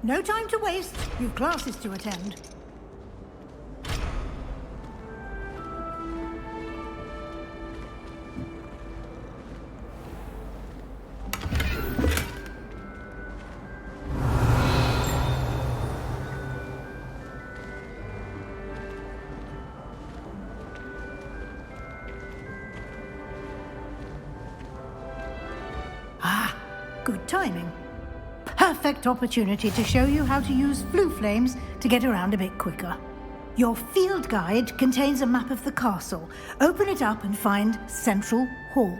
J: No time to waste. You've classes to attend. Ah, good timing. Perfect opportunity to show you how to use flue flames to get around a bit quicker. Your field guide contains a map of the castle. Open it up and find Central Hall.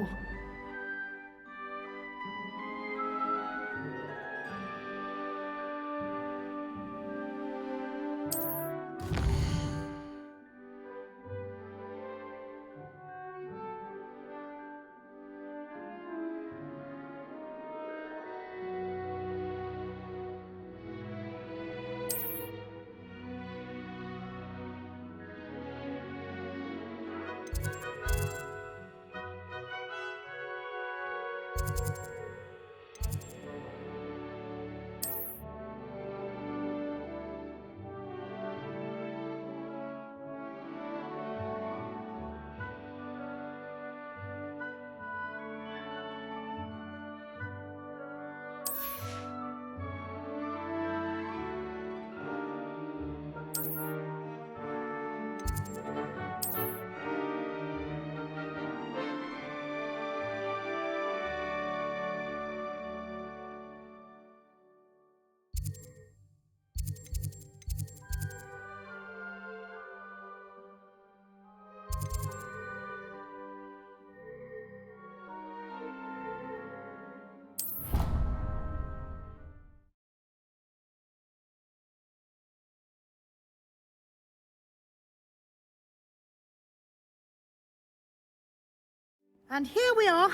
J: And here we are.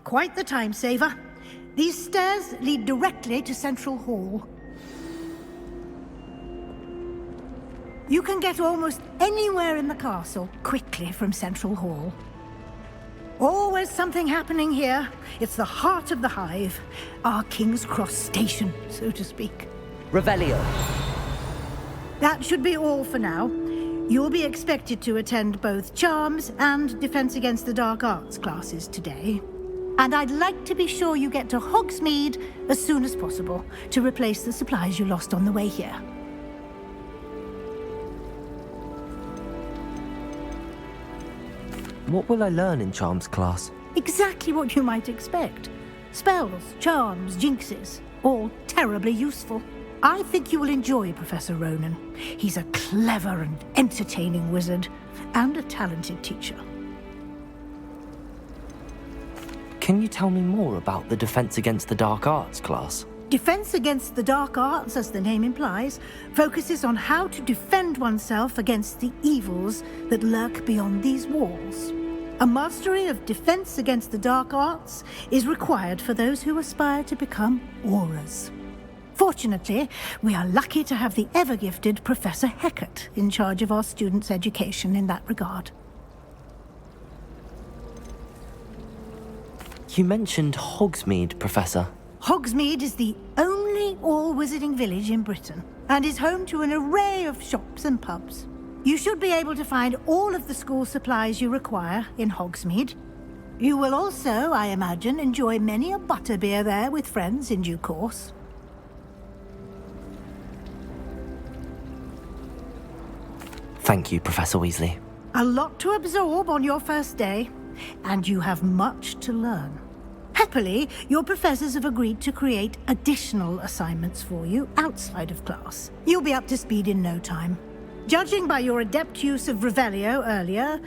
J: Quite the time saver. These stairs lead directly to Central Hall. You can get almost anywhere in the castle quickly from Central Hall. Always something happening here. It's the heart of the hive. Our King's Cross station, so to speak.
A: Revelio.
J: That should be all for now. You'll be expected to attend both Charms and Defense Against the Dark Arts classes today. And I'd like to be sure you get to Hogsmeade as soon as possible to replace the supplies you lost on the way here.
A: What will I learn in Charms class?
J: Exactly what you might expect. Spells, charms, jinxes, all terribly useful. I think you will enjoy Professor Ronan. He's a clever and entertaining wizard, and a talented teacher.
A: Can you tell me more about the Defense Against the Dark Arts class?
J: Defense Against the Dark Arts, as the name implies, focuses on how to defend oneself against the evils that lurk beyond these walls. A mastery of Defense Against the Dark Arts is required for those who aspire to become auras. Fortunately, we are lucky to have the ever-gifted Professor Hecat in charge of our students' education in that regard.
A: You mentioned Hogsmeade, Professor.
J: Hogsmeade is the only all-wizarding village in Britain, and is home to an array of shops and pubs. You should be able to find all of the school supplies you require in Hogsmeade. You will also, I imagine, enjoy many a butterbeer there with friends in due course.
A: Thank you, Professor Weasley.
J: A lot to absorb on your first day, and you have much to learn. Happily, your professors have agreed to create additional assignments for you outside of class. You'll be up to speed in no time. Judging by your adept use of Revelio earlier,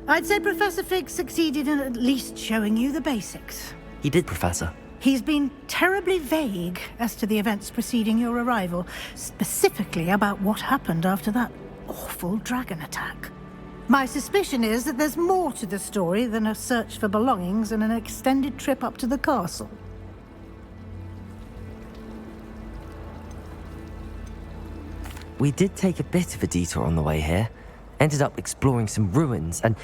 J: I'd say Professor Fig succeeded in at least showing you the basics.
A: He did, Professor.
J: He's been terribly vague as to the events preceding your arrival, specifically about what happened after that awful dragon attack. My suspicion is that there's more to the story than a search for belongings and an extended trip up to the castle.
A: We did take a bit of a detour on the way here. Ended up exploring some ruins and...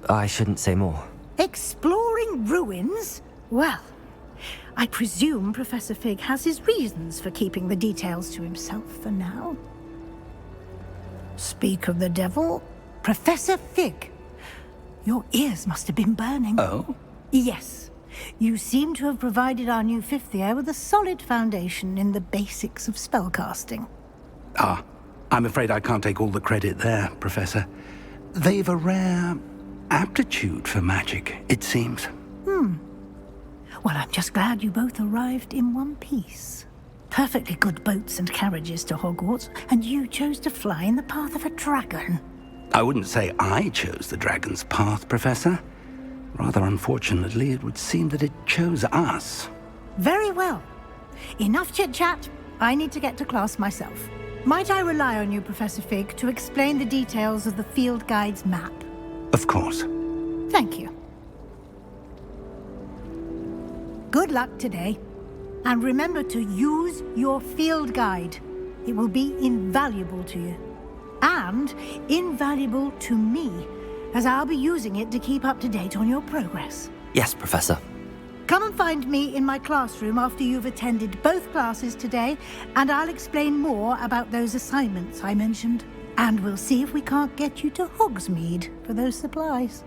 A: I shouldn't say more.
J: Exploring ruins? Well, I presume Professor Fig has his reasons for keeping the details to himself for now. Speak of the devil, Professor Fig. Your ears must have been burning.
C: Oh?
J: Yes. You seem to have provided our new fifth year with a solid foundation in the basics of spellcasting.
C: Ah, I'm afraid I can't take all the credit there, Professor. They've a rare aptitude for magic, it seems.
J: Well, I'm just glad you both arrived in one piece. Perfectly good boats and carriages to Hogwarts, and you chose to fly in the path of a dragon.
C: I wouldn't say I chose the dragon's path, Professor. Rather unfortunately, it would seem that it chose us.
J: Very well. Enough chit-chat. I need to get to class myself. Might I rely on you, Professor Fig, to explain the details of the field guide's map?
C: Of course.
J: Thank you. Good luck today. And remember to use your field guide. It will be invaluable to you. And invaluable to me, as I'll be using it to keep up to date on your progress.
A: Yes, Professor.
J: Come and find me in my classroom after you've attended both classes today, and I'll explain more about those assignments I mentioned. And we'll see if we can't get you to Hogsmeade for those supplies.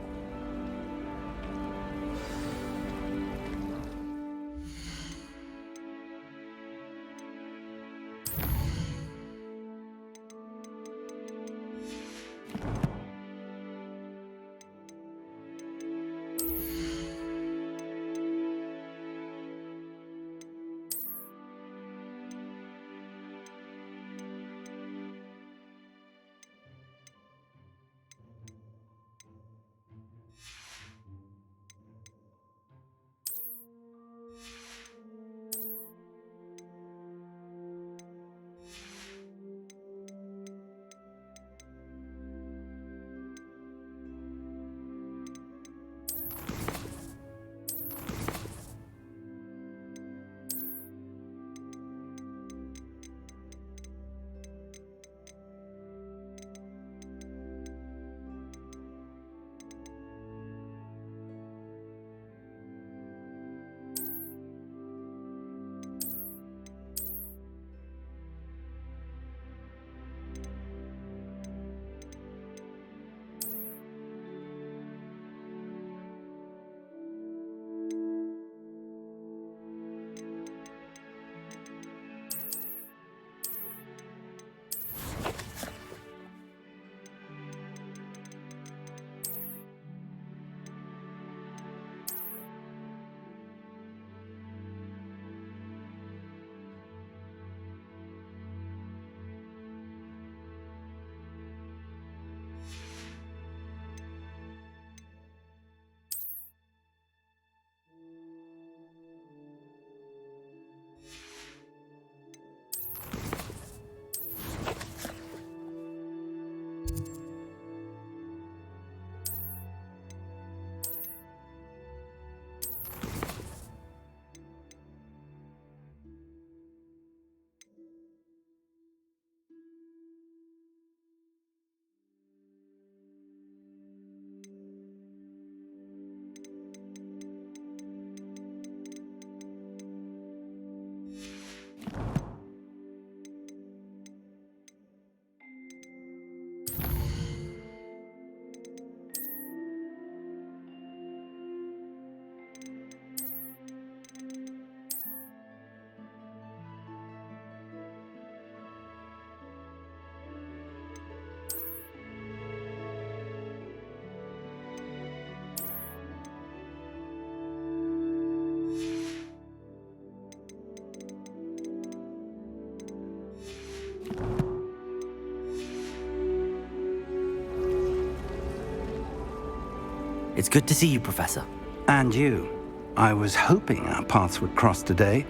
A: It's good to see you, Professor.
C: And you.
T: I was hoping our paths would cross today,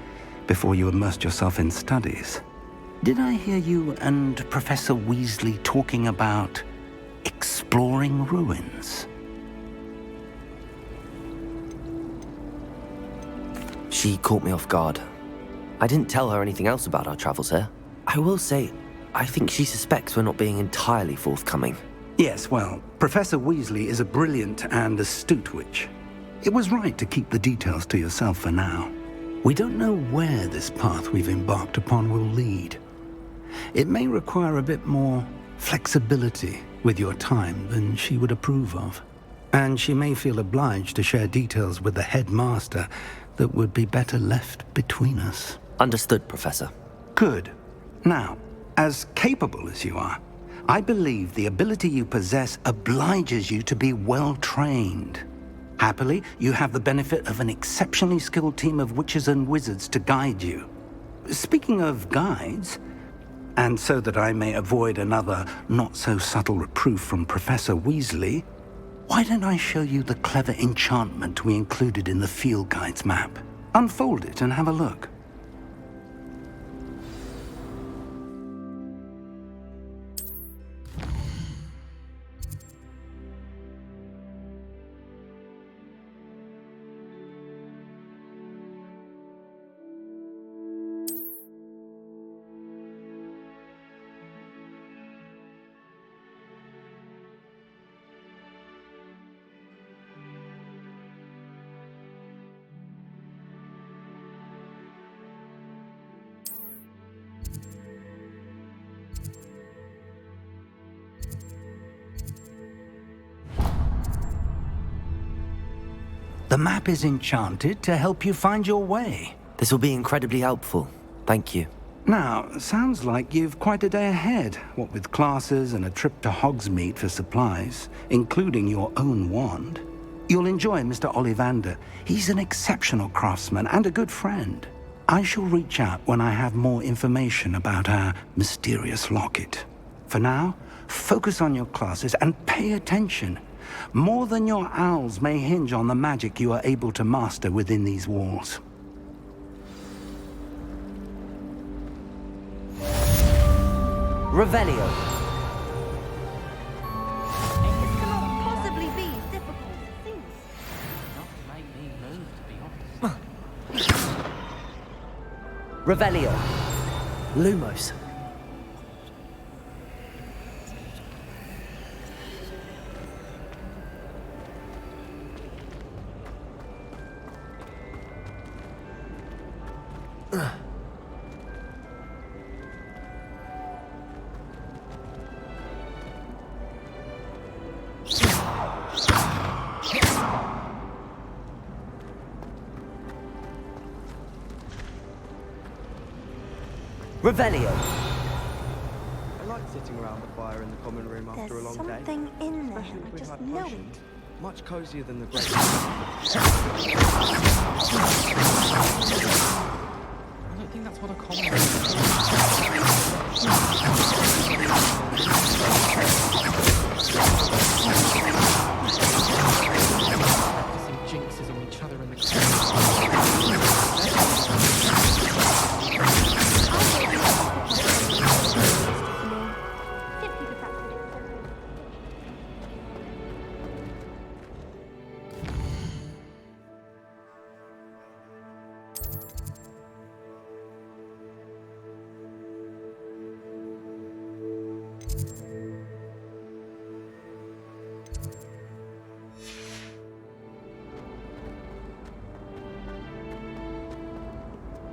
T: before you immersed yourself in studies. Did I hear you and Professor Weasley talking about exploring ruins?
A: She caught me off guard. I didn't tell her anything else about our travels here. I will say, I think she suspects we're not being entirely forthcoming.
T: Yes, well, Professor Weasley is a brilliant and astute witch. It was right to keep the details to yourself for now. We don't know where this path we've embarked upon will lead. It may require a bit more flexibility with your time than she would approve of. And she may feel obliged to share details with the headmaster that would be better left between us.
A: Understood, Professor.
T: Good. Now, as capable as you are, I believe the ability you possess obliges you to be well trained. Happily, you have the benefit of an exceptionally skilled team of witches and wizards to guide you. Speaking of guides, and so that I may avoid another not-so-subtle reproof from Professor Weasley, why don't I show you the clever enchantment we included in the field guide's map? Unfold it and have a look. The map is enchanted to help you find your way.
A: This will be incredibly helpful. Thank you.
T: Now, sounds like you've quite a day ahead, what with classes and a trip to Hogsmeade for supplies, including your own wand. You'll enjoy Mr. Ollivander. He's an exceptional craftsman and a good friend. I shall reach out when I have more information about our mysterious locket. For now, focus on your classes and pay attention. More than your owls may hinge on the magic you are able to master within these walls.
A: Revelio.
P: This cannot possibly be as difficult as it seems.
Q: Not to make me move, to be honest.
A: Revelio. Lumos. Revelio.
N: I like sitting around the fire in the common room after a long day.
P: There's something in there,
N: Especially if
P: I
N: we've
P: just
N: had
P: know
N: potions.
P: it.
N: Much cozier than the great.
Q: I don't think that's what a common practicing jinxes on each other in the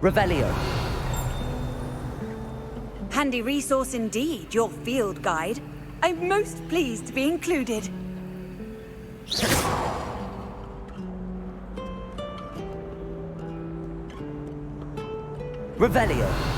A: Revelio.
U: Handy resource indeed, your field guide. I'm most pleased to be included.
A: Revelio.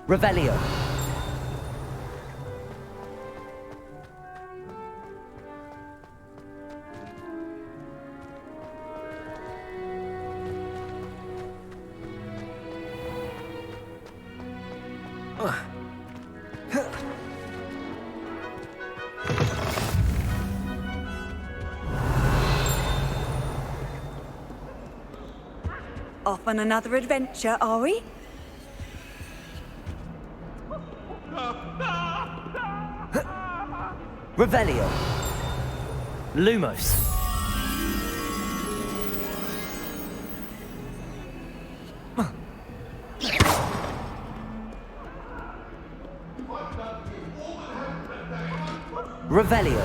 A: Revelio.
U: Off on another adventure, are we?
A: Revelio. Lumos. Revelio.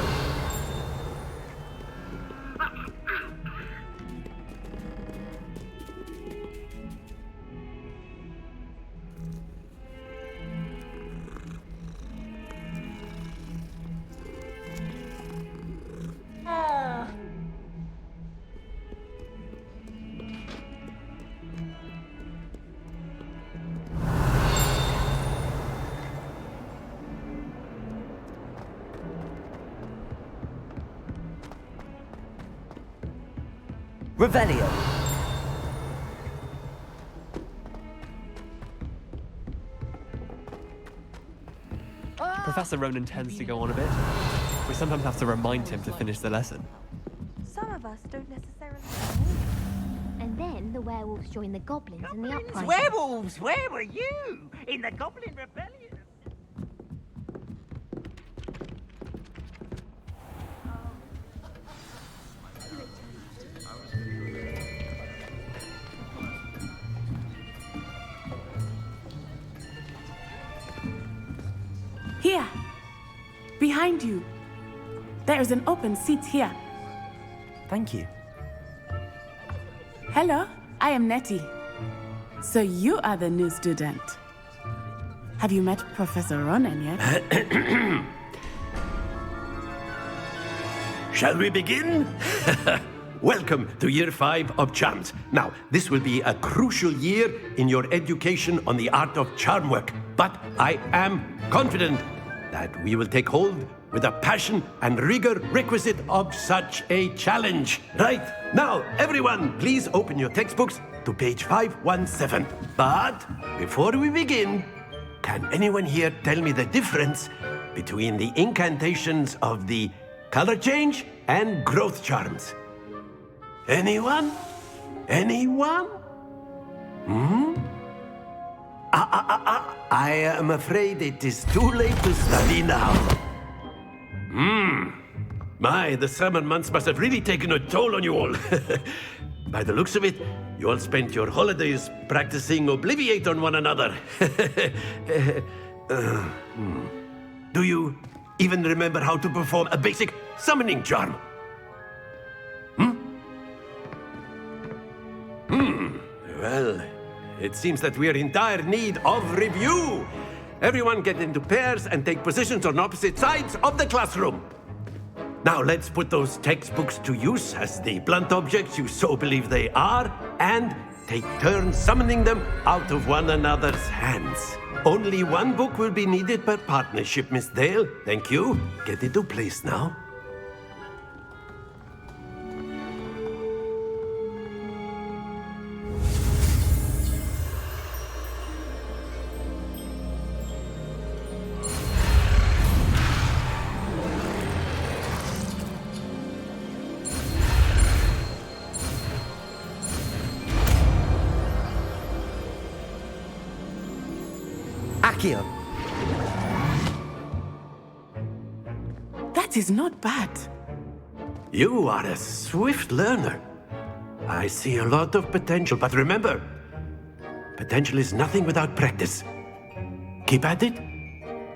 A: Revelio.
S: Professor Ronan tends to go on a bit. We sometimes have to remind him to finish the lesson.
P: Some of us don't necessarily. And then the werewolves join the goblins in the uprising.
K: Werewolves! Where were you? In the Goblin Rebellion?
R: Here. Behind you. There is an open seat here.
A: Thank you.
R: Hello, I am Nettie. So you are the new student. Have you met Professor Ronan yet?
G: Shall we begin? Welcome to Year 5 of Charms. Now, this will be a crucial year in your education on the art of charm work, but I am confident that we will take hold with the passion and rigor requisite of such a challenge. Right, now, everyone, please open your textbooks to page 517. But before we begin, can anyone here tell me the difference between the incantations of the color change and growth charms? Anyone? Anyone? I am afraid it is too late to study now. My, the summer months must have really taken a toll on you all. By the looks of it, you all spent your holidays practicing Obliviate on one another. Do you even remember how to perform a basic summoning charm? Well, it seems that we are in dire need of review. Everyone get into pairs and take positions on opposite sides of the classroom. Now let's put those textbooks to use as the blunt objects you so believe they are, and take turns summoning them out of one another's hands. Only one book will be needed per partnership, Miss Dale. Thank you. Get into place now.
A: Accio.
R: That is not bad.
G: You are a swift learner. I see a lot of potential, but remember, potential is nothing without practice. Keep at it.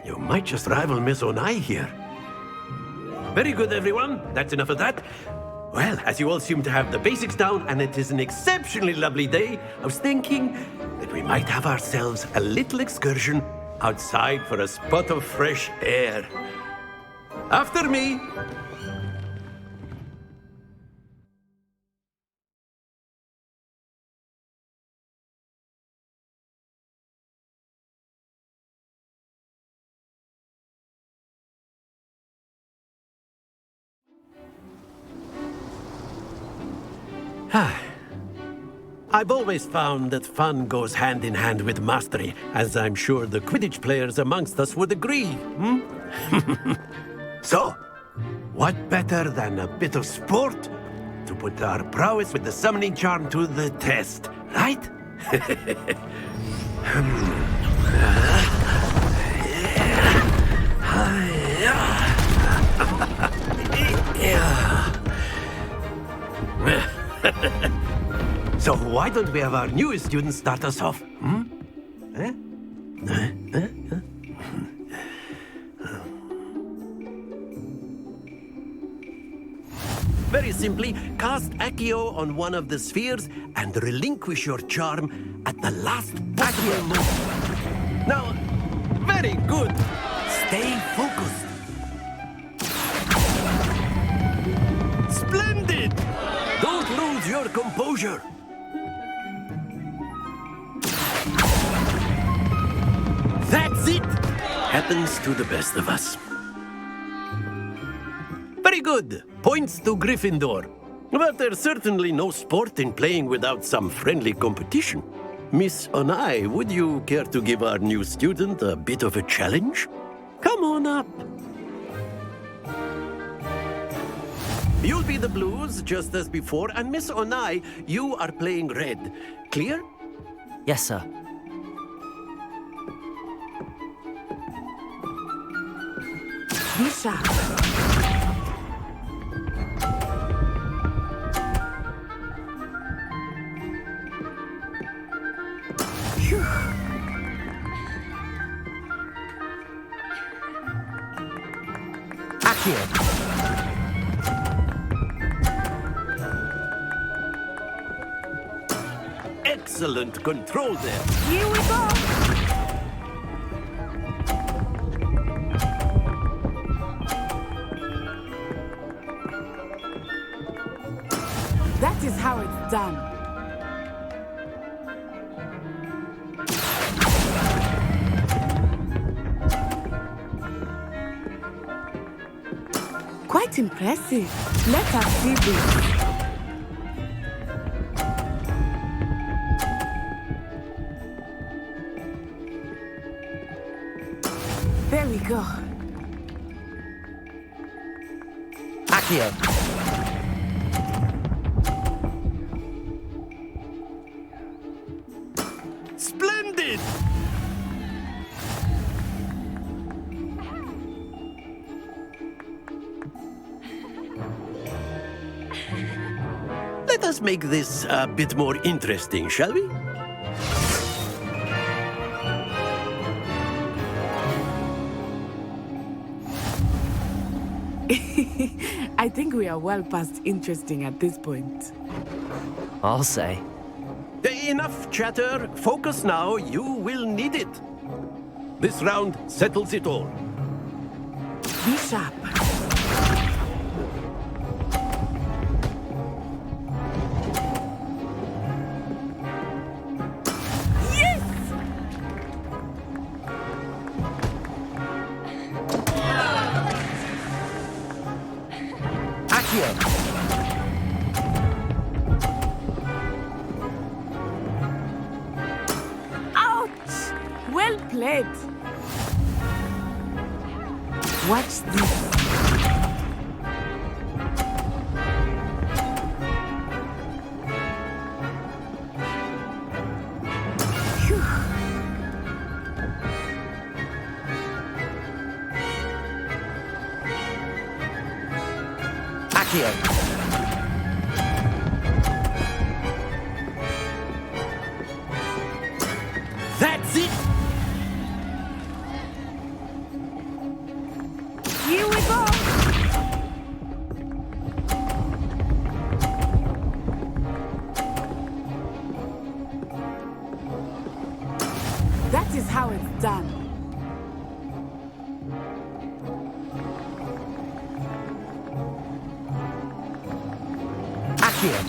G: You might just rival Miss Onai here. Very good, everyone. That's enough of that. Well, as you all seem to have the basics down, and it is an exceptionally lovely day, I was thinking that we might have ourselves a little excursion outside for a spot of fresh air. After me. I've always found that fun goes hand in hand with mastery, as I'm sure the Quidditch players amongst us would agree, hmm? So, what better than a bit of sport to put our prowess with the summoning charm to the test, right? So why don't we have our newest student start us off? Hmm? Very simply, cast Accio on one of the spheres and relinquish your charm at the last possible moment. Now, very good. Stay focused. Splendid! Don't lose your composure. That's it! Happens to the best of us. Very good. Points to Gryffindor. But there's certainly no sport in playing without some friendly competition. Miss Onai, would you care to give our new student a bit of a challenge? Come on up. You'll be the blues, just as before, and Miss Onai, you are playing red. Clear?
A: Yes, sir.
R: Misha.
A: Accio.
G: Excellent control there.
R: Here we go. That is how it's done. Quite impressive. Let us see this. There we go.
A: Accio.
G: Splendid! Let us make this a bit more interesting, shall we?
R: I think we are well past interesting at this point.
A: I'll say.
G: Enough chatter. Focus now. You will need it. This round settles it all.
R: Be sharp. Ouch! Well played. Watch this. Phew.
A: Accio.
G: That's it!
R: Here we go! That is how it's done.
A: Accio.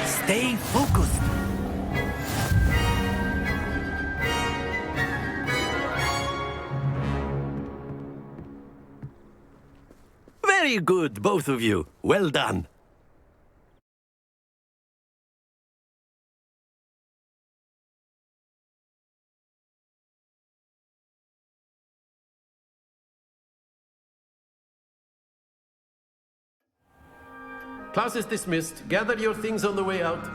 G: Stay focused. Very good, both of you. Well done.
B: Class is dismissed. Gather your things on the way out.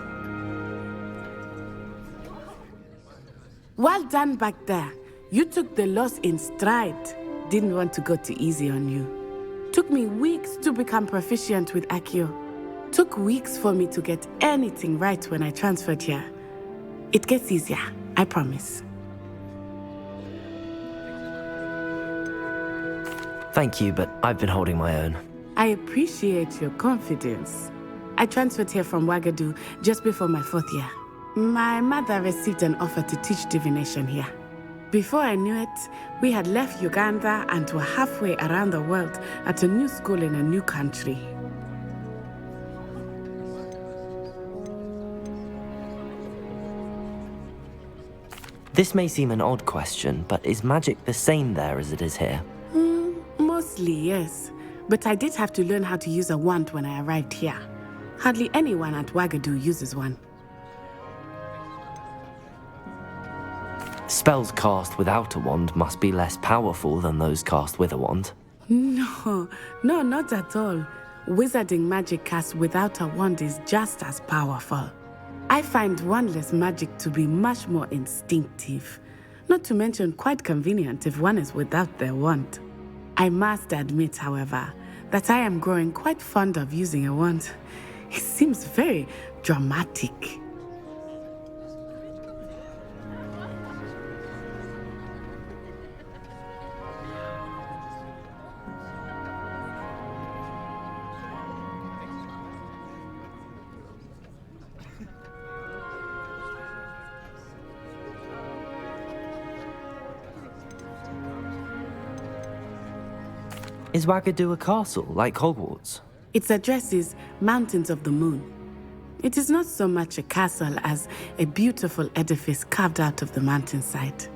R: Well done back there. You took the loss in stride. Didn't want to go too easy on you. Took me weeks to become proficient with Accio. Took weeks for me to get anything right when I transferred here. It gets easier, I promise.
A: Thank you, but I've been holding my own.
R: I appreciate your confidence. I transferred here from Wagadu just before my 4th year. My mother received an offer to teach divination here. Before I knew it, we had left Uganda and were halfway around the world at a new school in a new country.
A: This may seem an odd question, but is magic the same there as it is here?
R: Mostly, yes. But I did have to learn how to use a wand when I arrived here. Hardly anyone at Wagadu uses one.
A: Spells cast without a wand must be less powerful than those cast with a wand.
R: No, not at all. Wizarding magic cast without a wand is just as powerful. I find wandless magic to be much more instinctive. Not to mention quite convenient if one is without their wand. I must admit, however, that I am growing quite fond of using a wand. It seems very dramatic.
A: Is Wagadu a castle, like Hogwarts?
R: Its address is Mountains of the Moon. It is not so much a castle as a beautiful edifice carved out of the mountainside.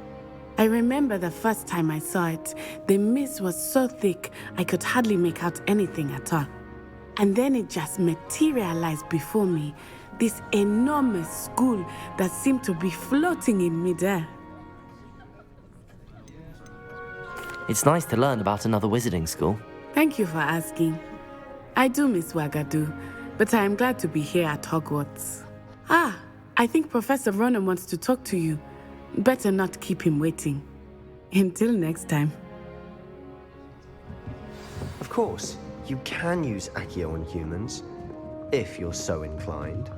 R: I remember the first time I saw it, the mist was so thick I could hardly make out anything at all. And then it just materialized before me, this enormous school that seemed to be floating in midair.
A: It's nice to learn about another wizarding school.
R: Thank you for asking. I do miss Wagadu, but I am glad to be here at Hogwarts. Ah, I think Professor Ronan wants to talk to you. Better not keep him waiting. Until next time.
V: Of course, you can use Accio on humans, if you're so inclined.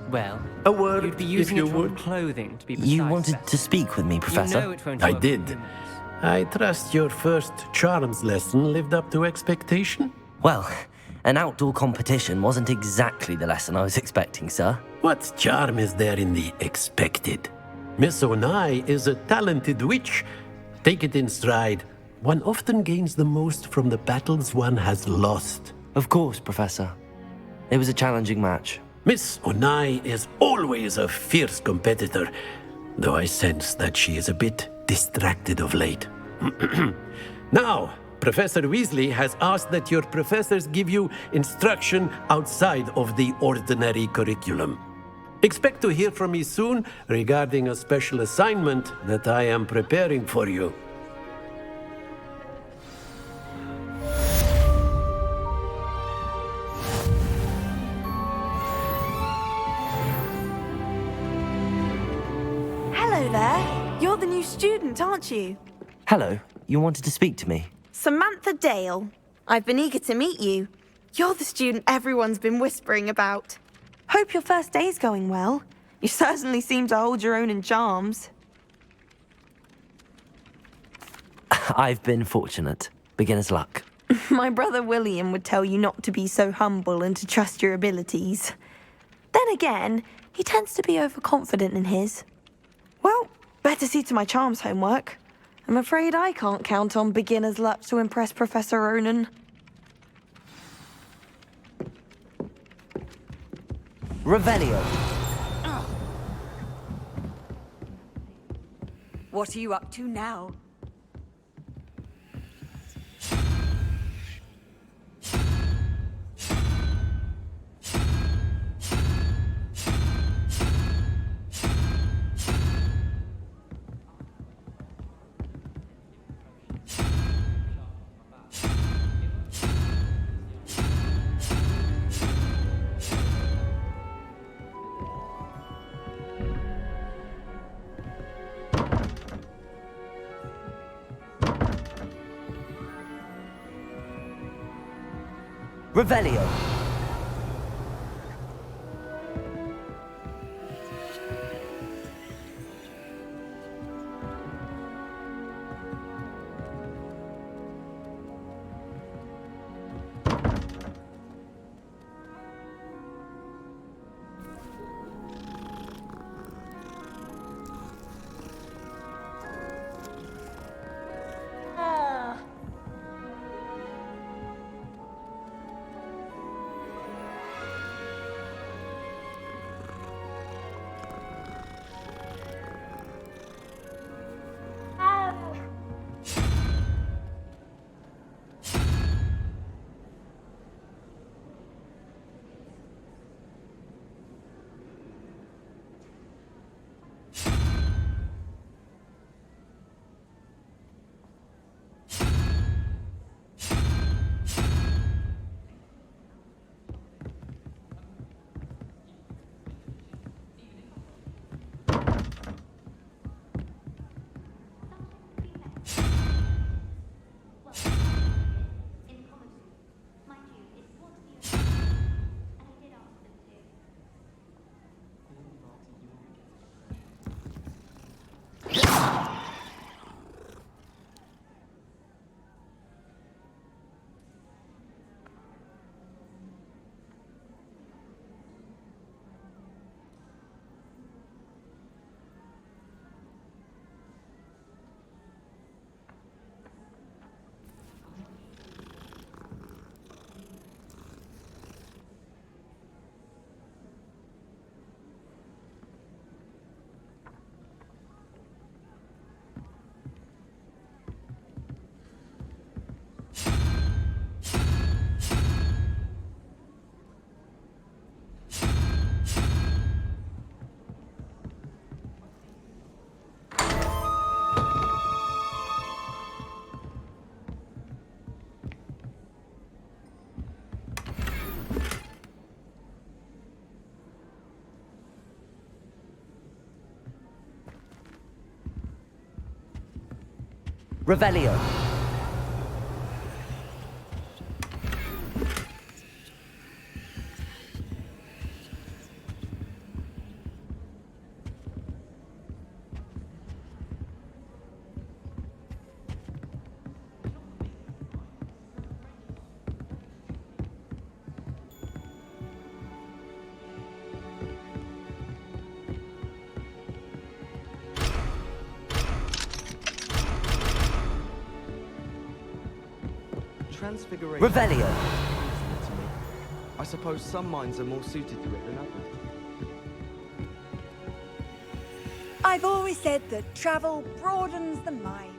W: Well,
V: a word,
W: you'd be using
V: if
W: it
V: you
W: on
V: would.
W: clothing, to be precise.
A: You wanted to speak with me, Professor?
W: You know it won't
G: I
W: work
G: did.
W: with humans.
G: I trust your first charms lesson lived up to expectation?
A: Well, an outdoor competition wasn't exactly the lesson I was expecting, sir.
G: What charm is there in the expected? Miss Onai is a talented witch. Take it in stride. One often gains the most from the battles one has lost.
A: Of course, Professor. It was a challenging match.
G: Miss Onai is always a fierce competitor, though I sense that she is a bit distracted of late. Now, Professor Weasley has asked that your professors give you instruction outside of the ordinary curriculum. Expect to hear from me soon regarding a special assignment that I am preparing for you.
U: Hello there. You're the new student, aren't you?
A: Hello, you wanted to speak to me?
U: Samantha Dale. I've been eager to meet you. You're the student everyone's been whispering about. Hope your first day's going well. You certainly seem to hold your own in charms.
A: I've been fortunate. Beginner's luck.
U: My brother William would tell you not to be so humble and to trust your abilities. Then again, he tends to be overconfident in his. Well, better see to my charms homework. I'm afraid I can't count on beginner's luck to impress Professor Ronan.
A: Revelio.
U: What are you up to now?
A: Revelio. Revelio.
D: Transfiguration.
A: Revelio.
D: I suppose some minds are more suited to it than others.
E: I've always said that travel broadens the mind.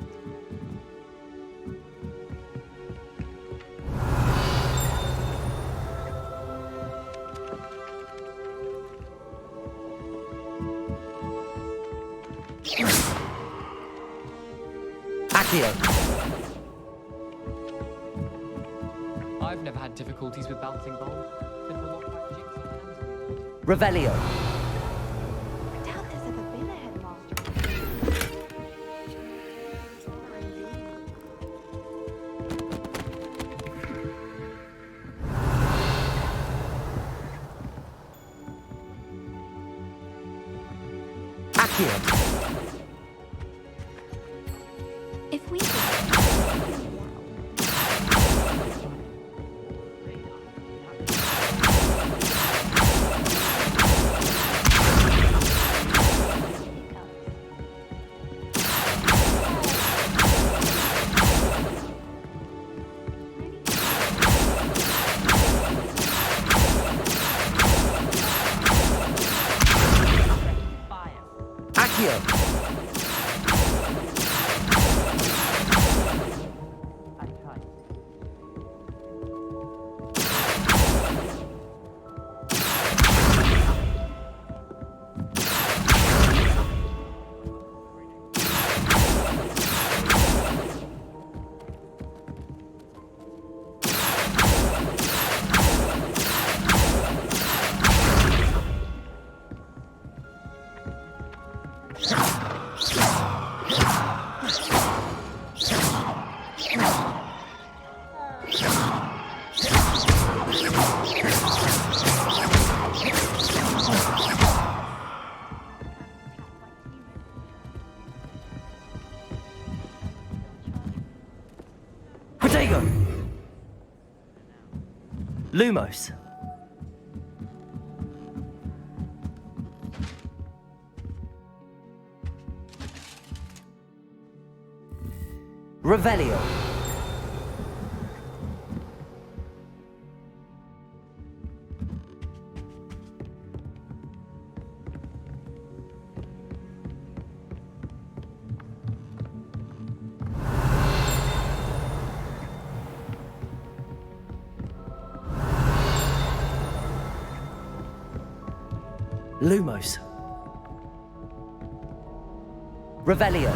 A: Accio.
O: I've never had difficulties with bouncing balls.
A: Revelio.
U: I doubt there's ever been a headmaster.
A: Accio.
U: If we
A: Protego! Lumos. Revelio. Lumos. Revelio.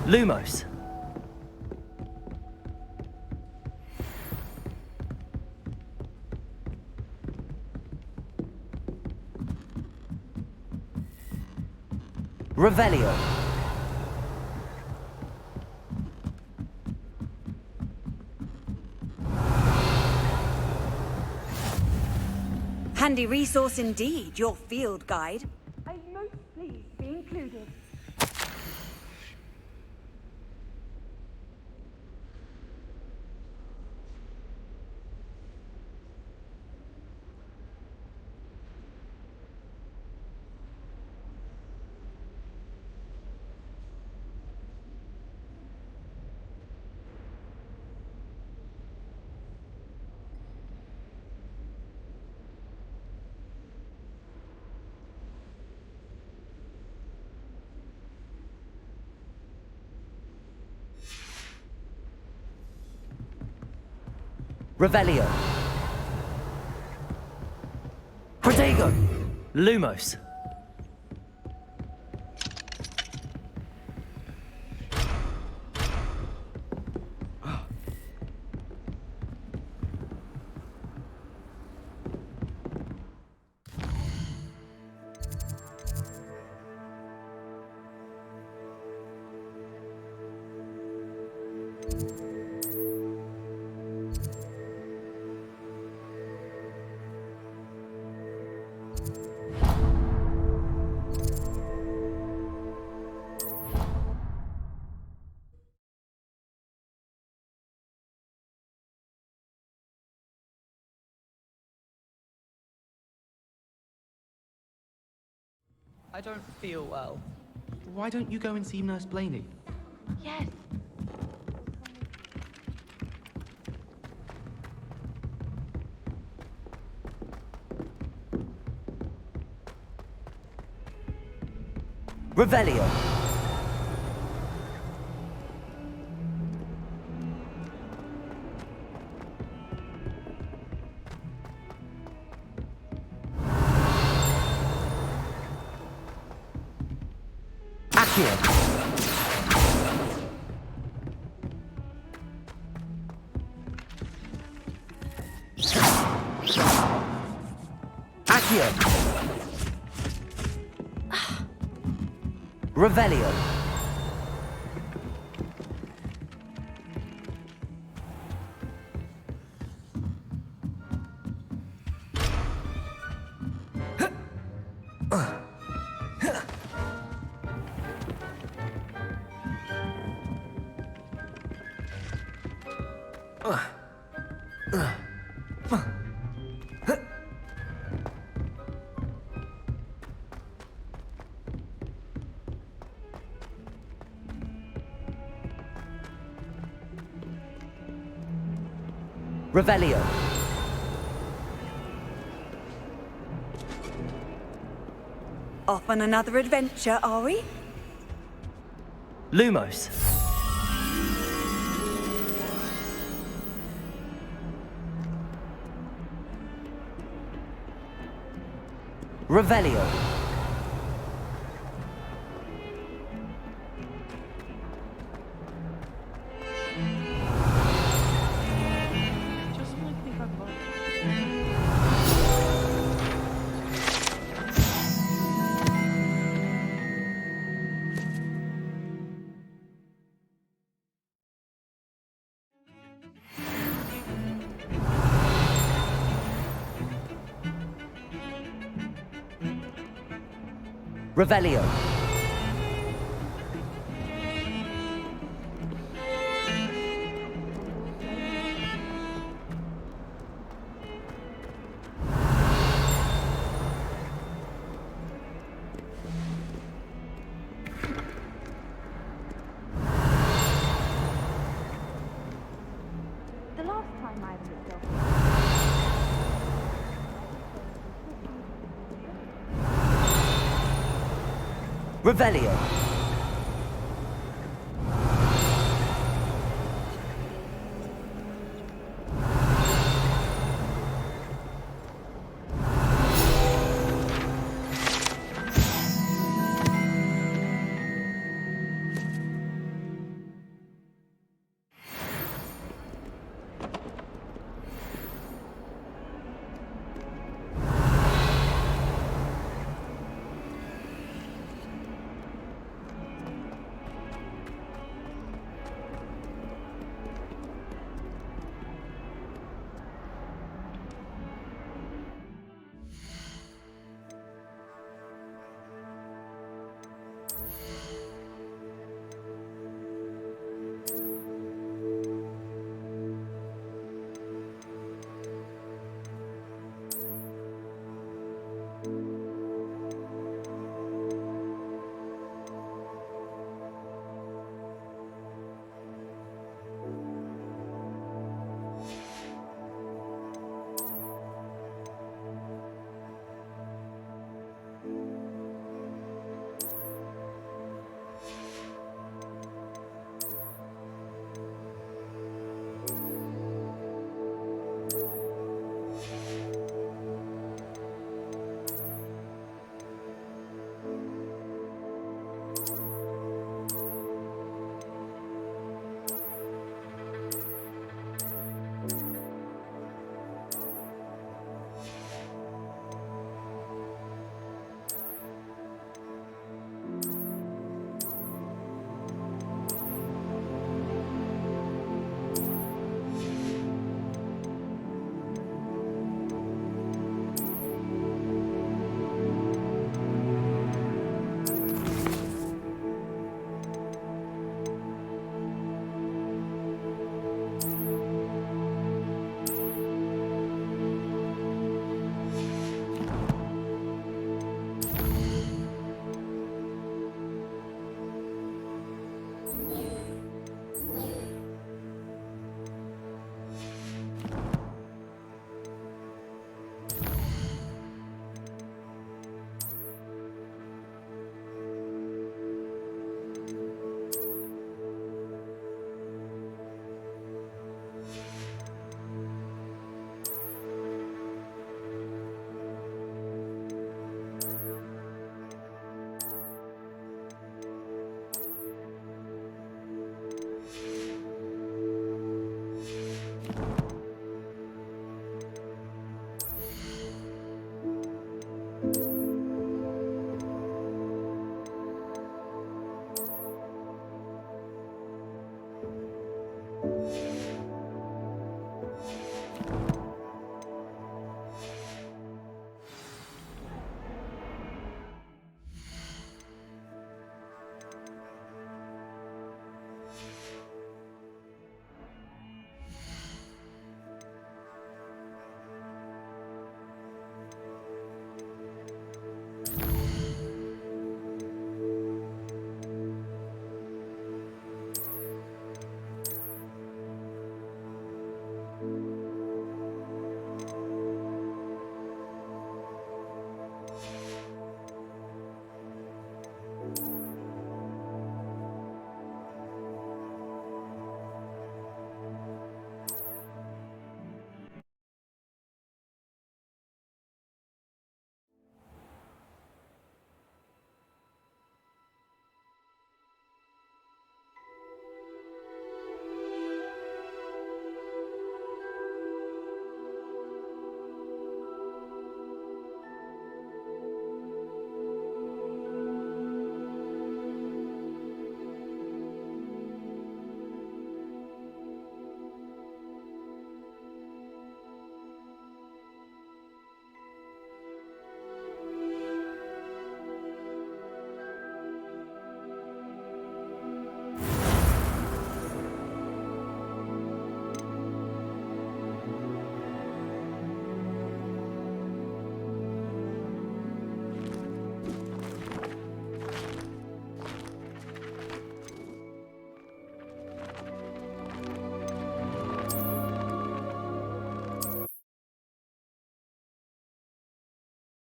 A: Lumos. Revelio.
E: Handy resource indeed, your field guide. I'm most pleased to be included.
A: Revelio. Protego. Lumos.
Q: I don't feel well. Why don't you go and see Nurse Blaney?
L: Yes.
A: Revelio. Accio. Accio. Revelio. Revelio.
E: Off on another adventure, are we?
A: Lumos. Revelio.
Q: Just might think I've got
A: Revelio.
P: The last time I was at
A: Revelio.